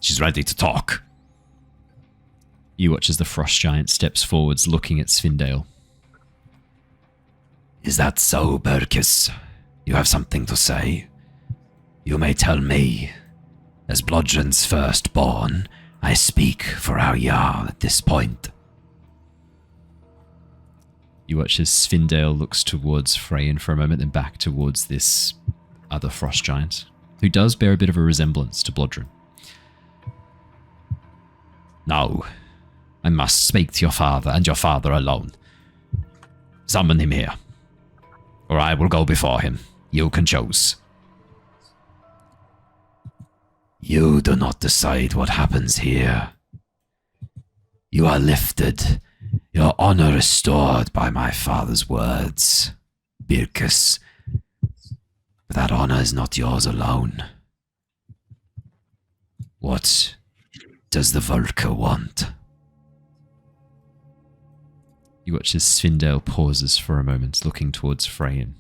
She's ready to talk. You watch as the frost giant steps forwards, looking at Svindael. Is that so, Berkus? You have something to say? You may tell me. As Blodren's firstborn, I speak for our Jarl at this point. You watch as Svindael looks towards Frejin for a moment, then back towards this other frost giant, who does bear a bit of a resemblance to Blodren. No, I must speak to your father, and your father alone. Summon him here, or I will go before him. You can choose. You do not decide what happens here. You are lifted, your honor restored by my father's words, Birkus. But that honor is not yours alone. What does the Volker want? You watch as Svindael pauses for a moment, looking towards Frejin.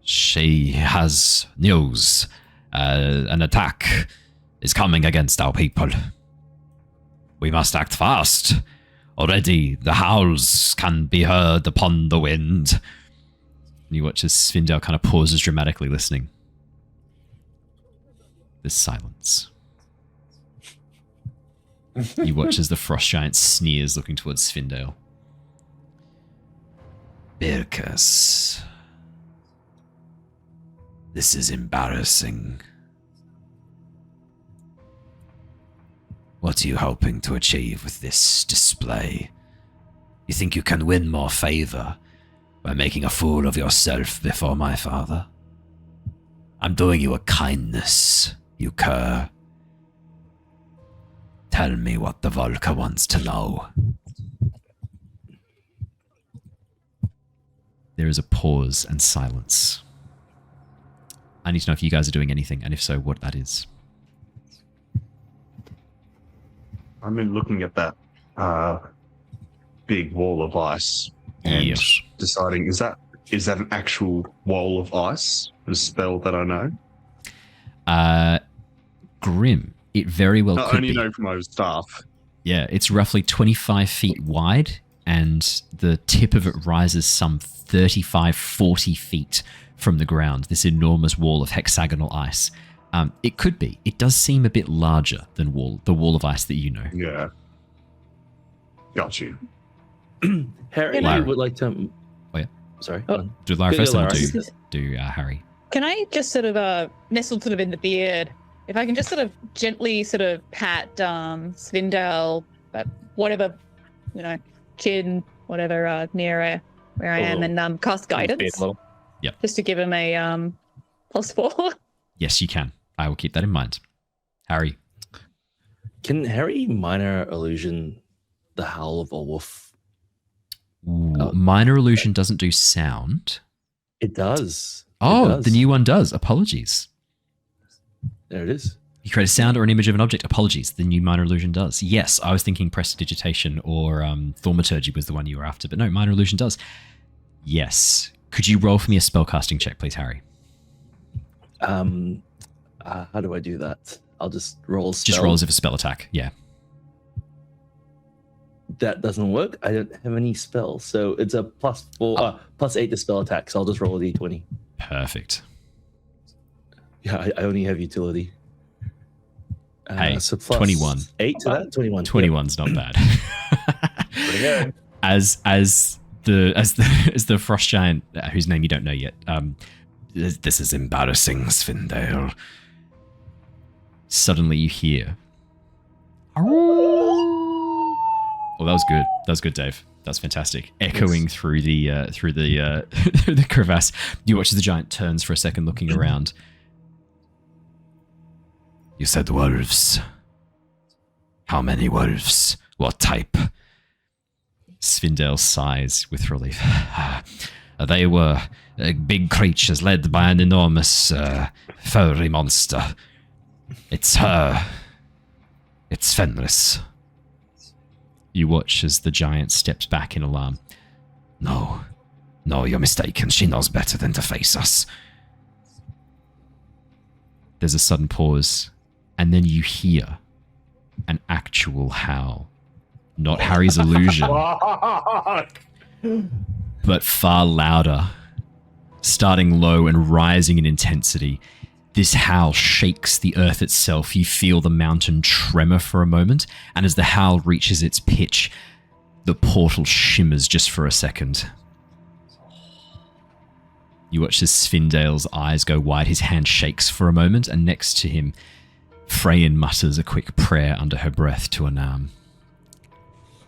She has news. An attack is coming against our people. We must act fast. Already the howls can be heard upon the wind. And you watch as Svindael kind of pauses dramatically listening. There's silence. You watch as the frost giant sneers, looking towards Svindael. Birkus. This is embarrassing. What are you hoping to achieve with this display? You think you can win more favor by making a fool of yourself before my father? I'm doing you a kindness, you cur. Tell me what the Volca wants to know. There is a pause and silence. I need to know if you guys are doing anything, and if so, what that is. I've been looking at that big wall of ice and deciding, is that an actual wall of ice? A spell that I know? Grim. It very well could be. I only know from my staff. Yeah, it's roughly 25 feet wide, and the tip of it rises some 35, 40 feet from the ground, this enormous wall of hexagonal ice. It could be. It does seem a bit larger than the wall of ice that you know. Yeah. Got you. Harry Lyra. would like to... Oh, yeah. Sorry. Do Lyra first, Lyra. and do Harry. Can I just sort of nestle sort of in the beard? If I can just sort of gently sort of pat Svindael, whatever, chin, whatever, near where I am, and cast guidance. Yep. Just to give him a +4. Yes, you can. I will keep that in mind. Harry. Can Harry minor illusion the howl of a wolf? Minor illusion doesn't do sound. It does. The new one does. Apologies. There it is. You create a sound or an image of an object. Apologies. The new minor illusion does. Yes, I was thinking prestidigitation or thaumaturgy was the one you were after, but no, minor illusion does. Yes. Could you roll for me a spellcasting check, please, Harry? How do I do that? I'll just roll a spell. Just roll as if a spell attack. Yeah. That doesn't work. I don't have any spells, so it's a +4, +8 to spell attack. So I'll just roll a d20. Perfect. Yeah, I only have utility. Hey, so plus 21. 8 to that. 21. 21's not bad. Pretty good. As the frost giant, whose name you don't know yet. This is embarrassing, Svindael. Suddenly you hear. Oh, that was good. That was good, Dave. That's fantastic. Echoing through the the crevasse. You watch as the giant turns for a second, looking around. You said wolves. How many wolves? What type? Svindael sighs with relief. They were big creatures led by an enormous furry monster. It's her. It's Fenris. You watch as the giant steps back in alarm. No, you're mistaken. She knows better than to face us. There's a sudden pause, and then you hear an actual howl. Not Harry's illusion, but far louder, starting low and rising in intensity. This howl shakes the earth itself. You feel the mountain tremor for a moment, and as the howl reaches its pitch, the portal shimmers just for a second. You watch as Svindael's eyes go wide, his hand shakes for a moment, and next to him, Frejin mutters a quick prayer under her breath to Anam.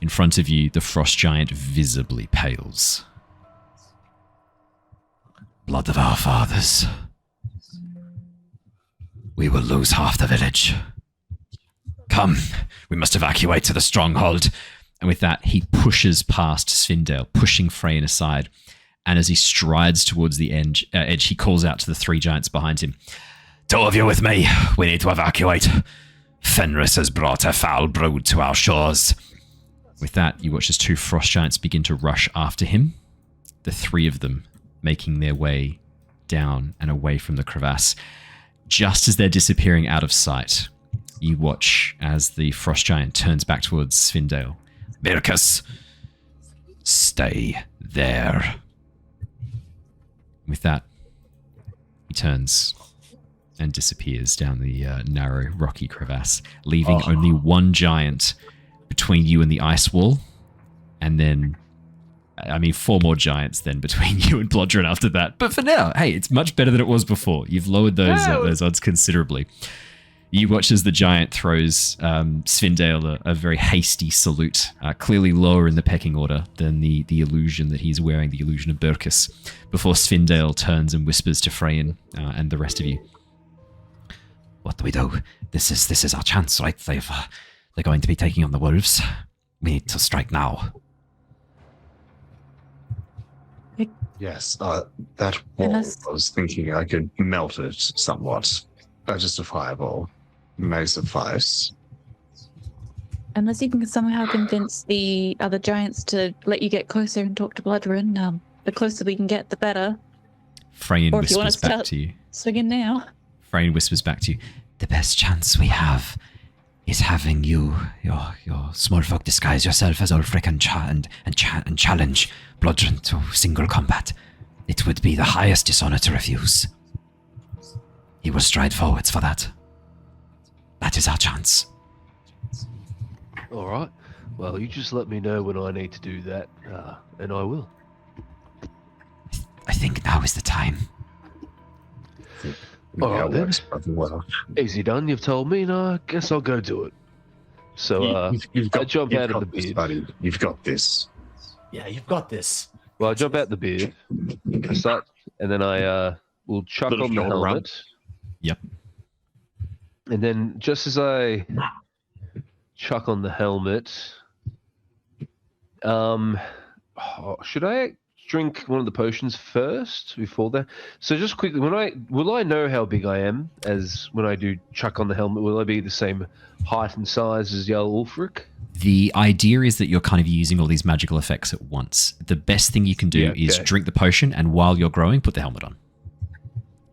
In front of you, the frost giant visibly pales. Blood of our fathers. We will lose half the village. Come, we must evacuate to the stronghold. And with that, he pushes past Svindael, pushing Frejin aside. And as he strides towards the edge, he calls out to the three giants behind him. 2 of you with me. We need to evacuate. Fenris has brought a foul brood to our shores. With that, you watch as 2 frost giants begin to rush after him. The 3 of them making their way down and away from the crevasse. Just as they're disappearing out of sight, you watch as the frost giant turns back towards Svindael. Birkus, stay there. With that, he turns and disappears down the narrow, rocky crevasse, leaving only one giant between you and the ice wall, and then, 4 more giants then between you and Blodren after that. But for now, hey, it's much better than it was before. You've lowered those odds considerably. You watch as the giant throws Svindael a very hasty salute, clearly lower in the pecking order than the illusion that he's wearing, the illusion of Burkus, before Svindael turns and whispers to Frejin and the rest of you. What do we do? This is our chance, right? They're going to be taking on the wolves. We need to strike now. Yes, that wall, I was thinking I could melt it somewhat. Just a fireball may suffice. Unless you can somehow convince the other giants to let you get closer and talk to Blodren, the closer we can get, the better. Frejin whispers back to you. Swing in now. Frejin whispers back to you. The best chance we have is having your small folk disguise yourself as Ulfric and challenge Blodren to single combat. It would be the highest dishonor to refuse. He will stride forwards for that. That is our chance. All right. Well, you just let me know when I need to do that, and I will. I think now is the time. All right, then. Well. Easy done. You've told me, and I guess I'll go do it. So I jump out of the beard. Buddy. You've got this. Yeah, you've got this. Well, I jump out the beard. I start, and then I will chuck on the helmet. Yep. And then just as I chuck on the helmet, should I drink one of the potions first before that? So just quickly, will I know how big I am as when I do chuck on the helmet? Will I be the same height and size as Jarl Ulfric? The idea is that you're kind of using all these magical effects at once. The best thing you can do is drink the potion, and while you're growing, put the helmet on.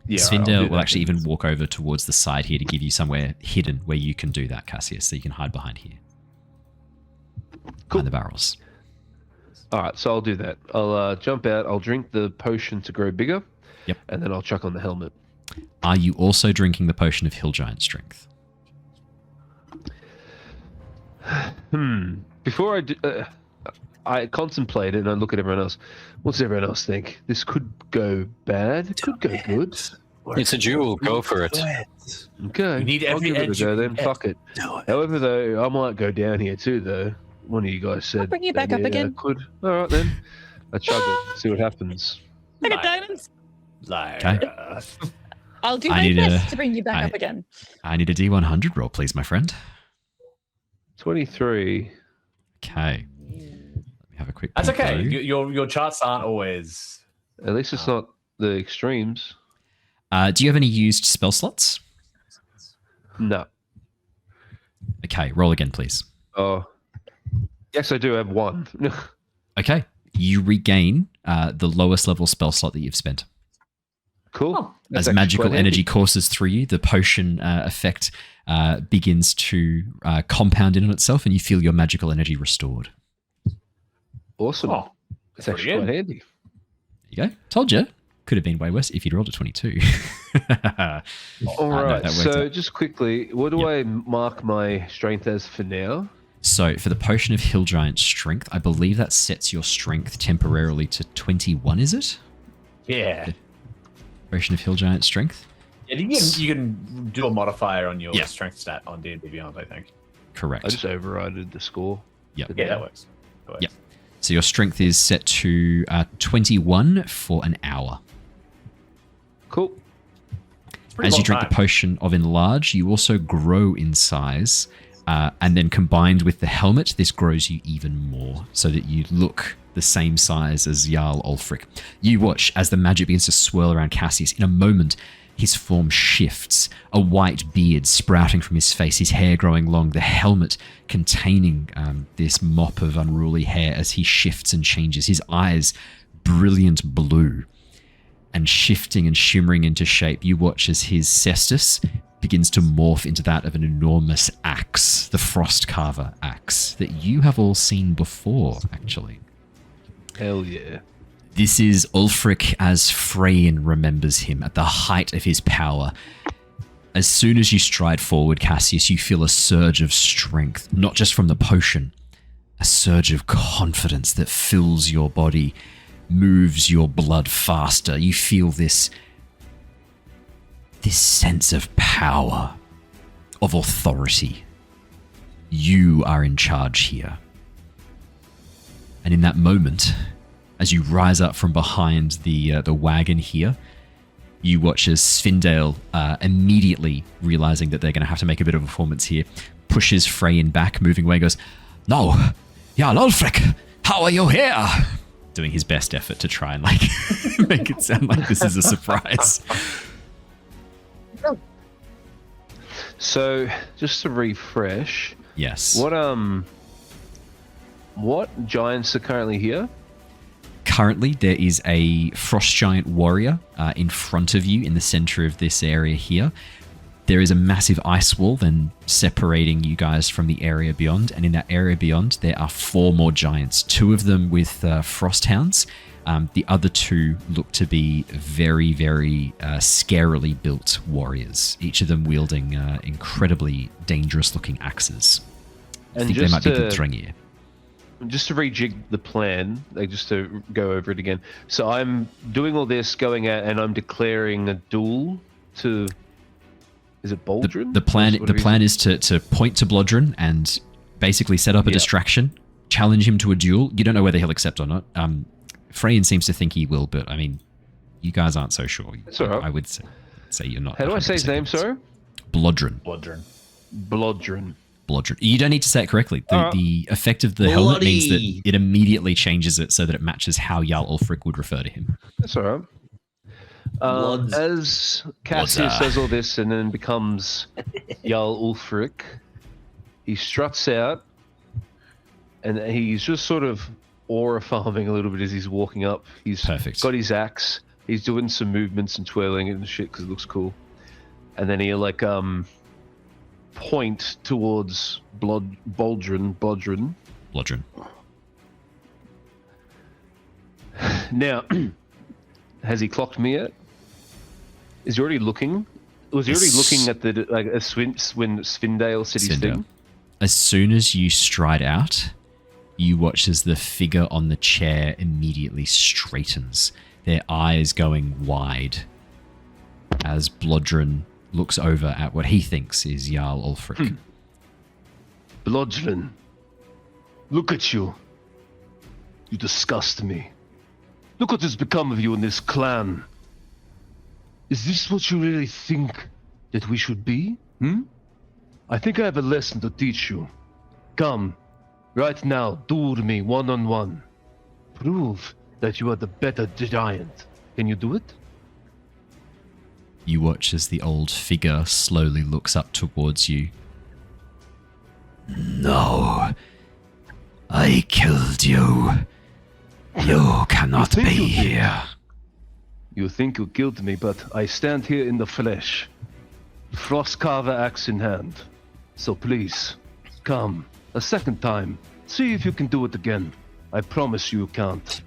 Yeah, Svindael will actually even walk over towards the side here to give you somewhere hidden where you can do that, Cassius, so you can hide behind here. Behind the barrels. All right, so I'll do that. I'll jump out, I'll drink the potion to grow bigger, and then I'll chuck on the helmet. Are you also drinking the potion of Hill Giant Strength? Before I do, I contemplate it and I look at everyone else. What's everyone else think? This could go bad. It could go good. It's a duel. Go for it. Okay. You need every I'll give it a go then. Fuck it. However, though, I might go down here too, though. One of you guys said. I'll bring you back up again. Could. All right, then. I chug it. See what happens. Look at diamonds. Lyra. I'll do my best to bring you back up again. I need a D100 roll, please, my friend. 23. Okay. Let me have a quick. That's okay. Your charts aren't always. At least it's not the extremes. Do you have any used spell slots? No. Okay, roll again, please. Oh. Yes, I do have one. Okay. You regain the lowest level spell slot that you've spent. Cool. As magical energy courses through you, the potion effect begins to compound in on itself, and you feel your magical energy restored. Awesome. Oh, that's actually quite handy. There you go. Told you. Could have been way worse if you'd rolled a 22. All right. So just quickly, what do I mark my strength as for now? So for the potion of Hill Giant Strength, I believe that sets your strength temporarily to 21, is it? Yeah. Potion of Hill Giant Strength? Yeah, you can do a modifier on your strength stat on D&D Beyond, I think. Correct. I just overrided the score. Yep. Yeah, that works. Yep. So your strength is set to 21 for an hour. Cool. As you drink the potion of Enlarge, you also grow in size. And then combined with the helmet, this grows you even more so that you look the same size as Jarl Ulfric. You watch as the magic begins to swirl around Cassius. In a moment, his form shifts, a white beard sprouting from his face, his hair growing long, the helmet containing this mop of unruly hair as he shifts and changes, his eyes brilliant blue and shifting and shimmering into shape. You watch as his cestus begins to morph into that of an enormous axe, the Frostcarver axe, that you have all seen before, actually. Hell yeah. This is Ulfric as Frejin remembers him at the height of his power. As soon as you stride forward, Cassius, you feel a surge of strength, not just from the potion, a surge of confidence that fills your body, moves your blood faster. You feel this sense of power, of authority. You are in charge here. And in that moment, as you rise up from behind the wagon here, you watch as Svindael, immediately realizing that they're going to have to make a bit of a performance here, pushes Frejin back, moving away, goes, "No, Jarl Ulfric, how are you here?" Doing his best effort to try and make it sound like this is a surprise. So, just to refresh. Yes. What giants are currently here? Currently, there is a frost giant warrior in front of you in the center of this area here. There is a massive ice wall then separating you guys from the area beyond. And in that area beyond, there are 4 more giants, 2 of them with frost hounds. The other 2 look to be very, very scarily built warriors, each of them wielding incredibly dangerous looking axes. I think they might be Gudrengir. Just to rejig the plan, just to go over it again. So I'm doing all this, going out, and I'm declaring a duel to... Is it Blodren? The plan is to point to Blodren and basically set up a distraction, challenge him to a duel. You don't know whether he'll accept or not. Frejin seems to think he will, but I mean, you guys aren't so sure. That's all right. I would say you're not. How do I say his name, sorry? Blodren. Blodren. You don't need to say it correctly. The effect of the helmet means that it immediately changes it so that it matches how Jarl Ulfric would refer to him. That's all right. As Cassius says all this and then becomes Jarl Ulfric, he struts out and he's just sort of aura farming a little bit as he's walking up. He's got his axe. He's doing some movements and twirling and shit because it looks cool. And then he'll point towards Blodren. Now, has he clocked me yet? Is he already looking? Was he already looking at the Svindael City's thing? As soon as you stride out, you watch as the figure on the chair immediately straightens, their eyes going wide, as Blodren looks over at what he thinks is Jarl Ulfric. Blodren, look at you. You disgust me. Look what has become of you in this clan. Is this what you really think that we should be? I think I have a lesson to teach you. Come, right now, duel me one-on-one. Prove that you are the better giant. Can you do it? You watch as the old figure slowly looks up towards you. No. I killed you. You cannot be here. You think you killed me, but I stand here in the flesh. Frostcarver axe in hand. So please, come. A second time. See if you can do it again. I promise you can't.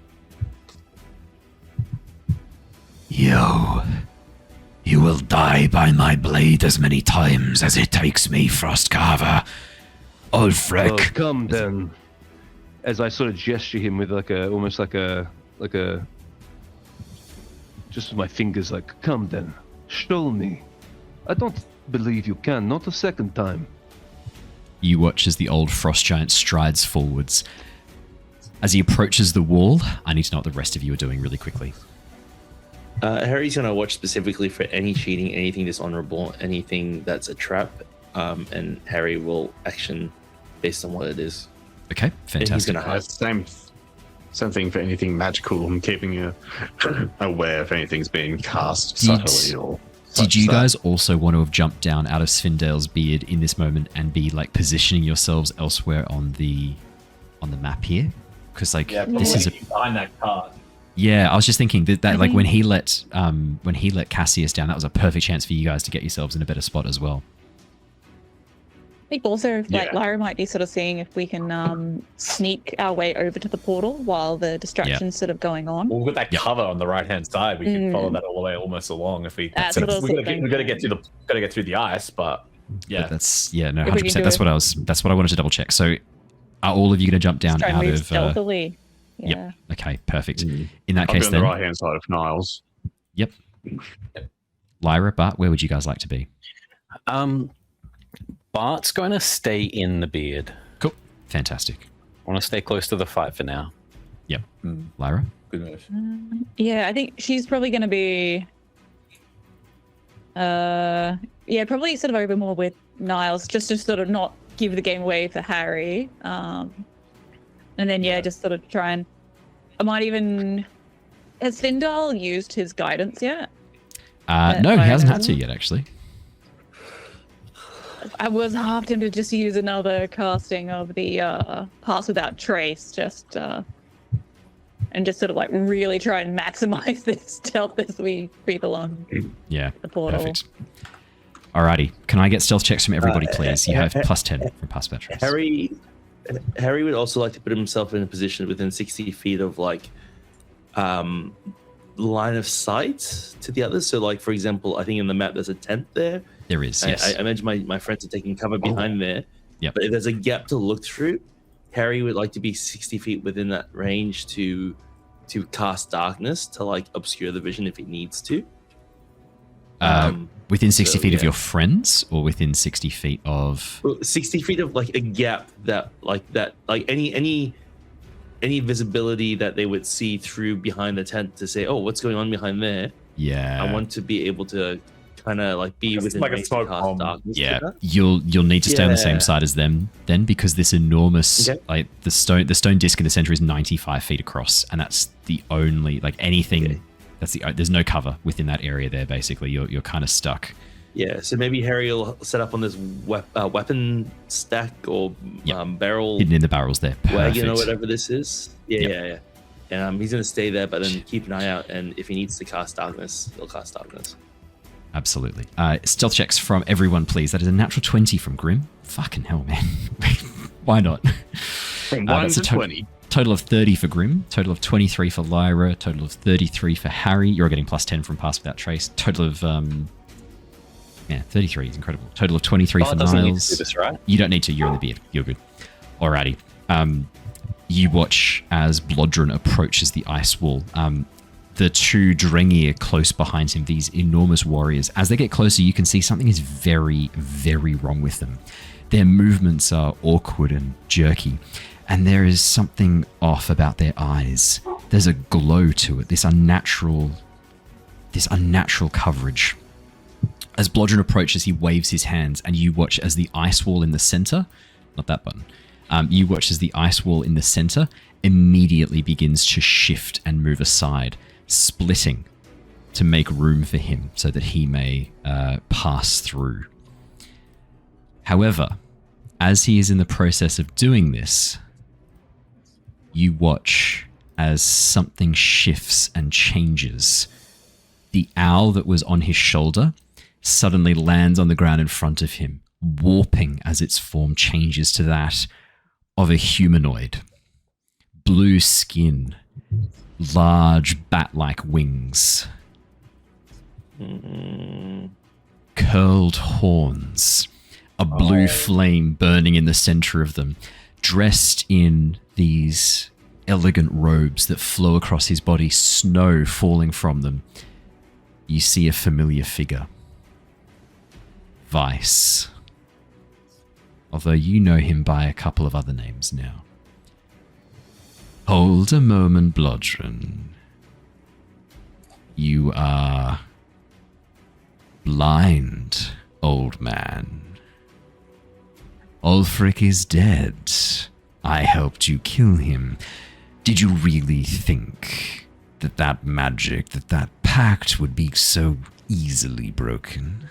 You will die by my blade as many times as it takes me, Frostcarver. Ulfric. Well, come then. As I sort of gesture him with almost like a, just with my fingers, come then. Show me. I don't believe you can, not a second time. You watch as the old frost giant strides forwards. As he approaches the wall, I need to know what the rest of you are doing really quickly. Harry's going to watch specifically for any cheating, anything dishonorable, anything that's a trap, and Harry will action based on what it is. Okay, fantastic. He's going to have same thing for anything magical. I'm keeping you aware if anything's being cast subtly or... Did you guys also want to have jumped down out of Svindael's beard in this moment and be positioning yourselves elsewhere on the map here? Because this is behind that card. Yeah, I was just thinking that when he let Cassius down, that was a perfect chance for you guys to get yourselves in a better spot as well. think also, Lyra might be sort of seeing if we can sneak our way over to the portal while the distraction's sort of going on. Well, we've got that cover on the right-hand side. We can follow that all the way almost along if we. That's what I was thinking. We've got to get through the ice, but yeah, but that's 100%. That's what I wanted to double check. So, are all of you going to jump down out of? Stealthily. Yeah. Yep. Okay. Perfect. In that I'll case, be on then the right hand side of Niles. Yep. Lyra, Bart, where would you guys like to be? Bart's going to stay in the beard. Cool. Fantastic. I want to stay close to the fight for now. Yep. Lyra? Good move. Yeah, I think she's probably going to be... probably sort of over more with Niles, just to sort of not give the game away for Harry. And then, just sort of try and... I might even... Has Svindael used his guidance yet? No, he hasn't had to yet, actually. I was half tempted just to use another casting of the Pass Without Trace, and just sort of like really try and maximize this stealth as we breathe along the portal. Perfect. Alrighty, can I get stealth checks from everybody, please? You have plus 10 from Pass Without Trace. Harry would also like to put himself in a position within 60 feet of line of sight to the others. So, for example, I think in the map there's a tent there. There is, yes. I imagine my friends are taking cover behind there. Yep. But if there's a gap to look through, Harry would like to be 60 feet within that range to cast darkness to obscure the vision if he needs to. Within 60 feet of your friends, or within 60 feet of 60 feet of a gap that any visibility that they would see through behind the tent to say, oh, what's going on behind there? Yeah. I want to be able to kind of be within a smoke bomb. darkness. Yeah. You'll need to stay on the same side as them then, because this enormous the stone disc in the center is 95 feet across, and that's the only anything there's no cover within that area there. Basically, you're kind of stuck. Yeah, so maybe Harry will set up on this weapon stack or barrel hidden in the barrels there. Perfect. Wagon or whatever this is. Yeah. And he's going to stay there, but then keep an eye out, and if he needs to cast darkness, he'll cast darkness. Absolutely. Stealth checks from everyone, please. That is a natural 20 from Grim. Fucking hell, man. Why not? From 1 to 20. Total of 30 for Grim, total of 23 for Lyra, total of 33 for Harry. You're getting plus 10 from Pass Without Trace. Total of 33 is incredible. Total of 23 for Niles. Need to do this, right? You don't need to. You're in the beard. You're good. Alrighty. You watch as Blodren approaches the ice wall. The two Drengi are close behind him, these enormous warriors. As they get closer, you can see something is very, very wrong with them. Their movements are awkward and jerky, and there is something off about their eyes. There's a glow to it, this unnatural coverage. As Blodren approaches, he waves his hands, and you watch as the ice wall in the center, not that button, you watch as the ice wall in the center immediately begins to shift and move aside, splitting to make room for him so that he may pass through. However, as he is in the process of doing this, you watch as something shifts and changes. The owl that was on his shoulder suddenly lands on the ground in front of him, warping as its form changes to that of a humanoid. Blue skin, large bat-like wings, curled horns, a blue flame burning in the center of them, dressed in these elegant robes that flow across his body, snow falling from them. You see a familiar figure. Vice. Although you know him by a couple of other names now. Hold a moment, Blodren. You are blind, old man. Ulfric is dead. I helped you kill him. Did you really think that magic, that pact would be so easily broken?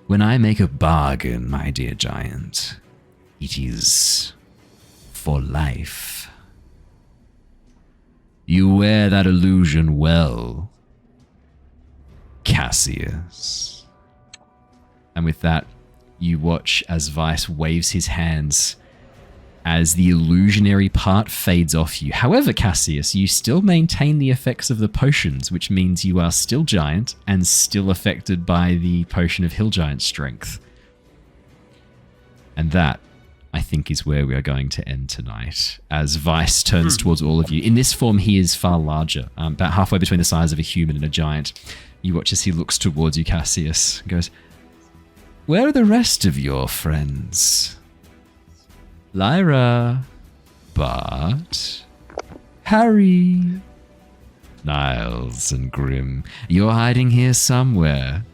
When I make a bargain, my dear giant, it is for life. You wear that illusion well, Cassius. And with that, you watch as Vice waves his hands as the illusionary part fades off you. However, Cassius, you still maintain the effects of the potions, which means you are still giant and still affected by the potion of Hill Giant strength. And that, I think, is where we are going to end tonight, as Vice turns towards all of you. In this form, he is far larger, about halfway between the size of a human and a giant. You watch as he looks towards you, Cassius, and goes, "Where are the rest of your friends? Lyra, Bart, Harry, Niles, and Grim. You're hiding here somewhere.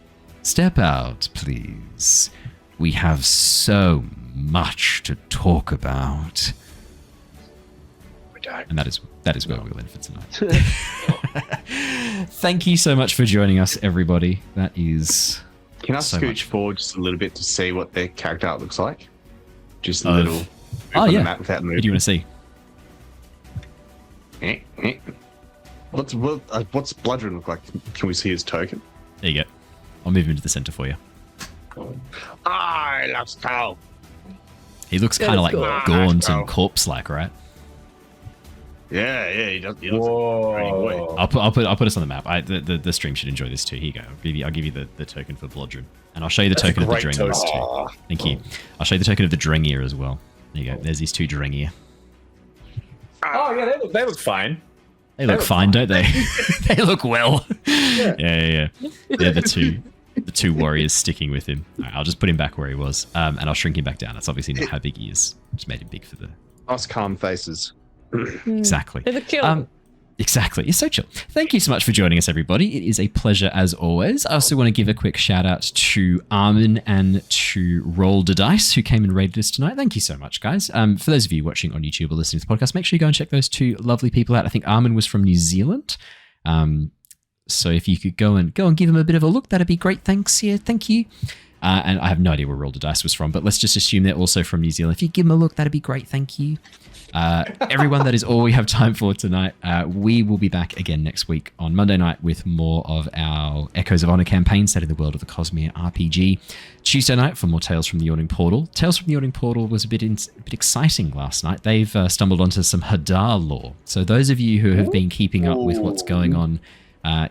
Step out, please. We have so much to talk about." And that is where we'll end for tonight. Thank you so much for joining us, everybody. That is. Can I scooch forward just a little bit to see what their character art looks like? Just a little. Oh, yeah. Map without moving. What do you want to see? What's Blodren look like? Can we see his token? There you go. I'll move him into the center for you. I love skull. He looks kind of like gaunt and corpse-like, right? Yeah, he does. He looks like a boy. I'll put us on the map. The stream should enjoy this too. Here you go. I'll give you the token for Blodren, and I'll show you the token of the Drengiers too. Thank you. I'll show you the token of the Drengier as well. There you go. There's these two Drengier. Oh yeah, they look fine. They look fine, don't they? They look well. Yeah. They're the two warriors sticking with him. All right, I'll just put him back where he was, and I'll shrink him back down. That's obviously not how big he is. Just made him big for the. Nice calm faces. Exactly. They're the chill. Exactly. It's so chill. Thank you so much for joining us, everybody. It is a pleasure as always. I also want to give a quick shout out to Armin and to Roll the Dice, who came and raided us tonight. Thank you so much, guys. For those of you watching on YouTube or listening to the podcast, make sure you go and check those two lovely people out. I think Armin was from New Zealand. So if you could go and give him a bit of a look, that'd be great. Thanks. Yeah, thank you. And I have no idea where Roll the Dice was from, but let's just assume they're also from New Zealand. If you give him a look, that'd be great. Thank you. Everyone, that is all we have time for tonight. We will be back again next week on Monday night with more of our Echoes of Honor campaign set in the world of the Cosmere RPG. Tuesday night for more Tales from the Yawning Portal. Tales from the Yawning Portal was a bit exciting last night. They've stumbled onto some Hadar lore. So those of you who have been keeping up with what's going on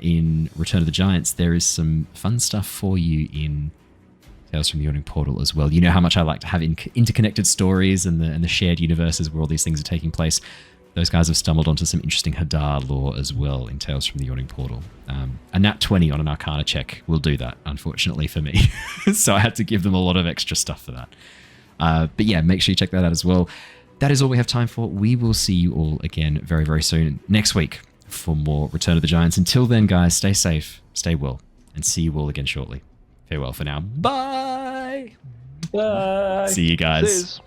in Return of the Giants, there is some fun stuff for you in Tales from the Yawning Portal as well. You know how much I like to have interconnected stories and the shared universes where all these things are taking place. Those guys have stumbled onto some interesting Hadar lore as well in Tales from the Yawning Portal. A nat 20 on an Arcana check will do that, unfortunately for me. So I had to give them a lot of extra stuff for that. But yeah, make sure you check that out as well. That is all we have time for. We will see you all again very, very soon next week for more Return of the Giants. Until then, guys, stay safe, stay well, and see you all again shortly. Farewell for now. Bye. Bye. See you guys. Cheers.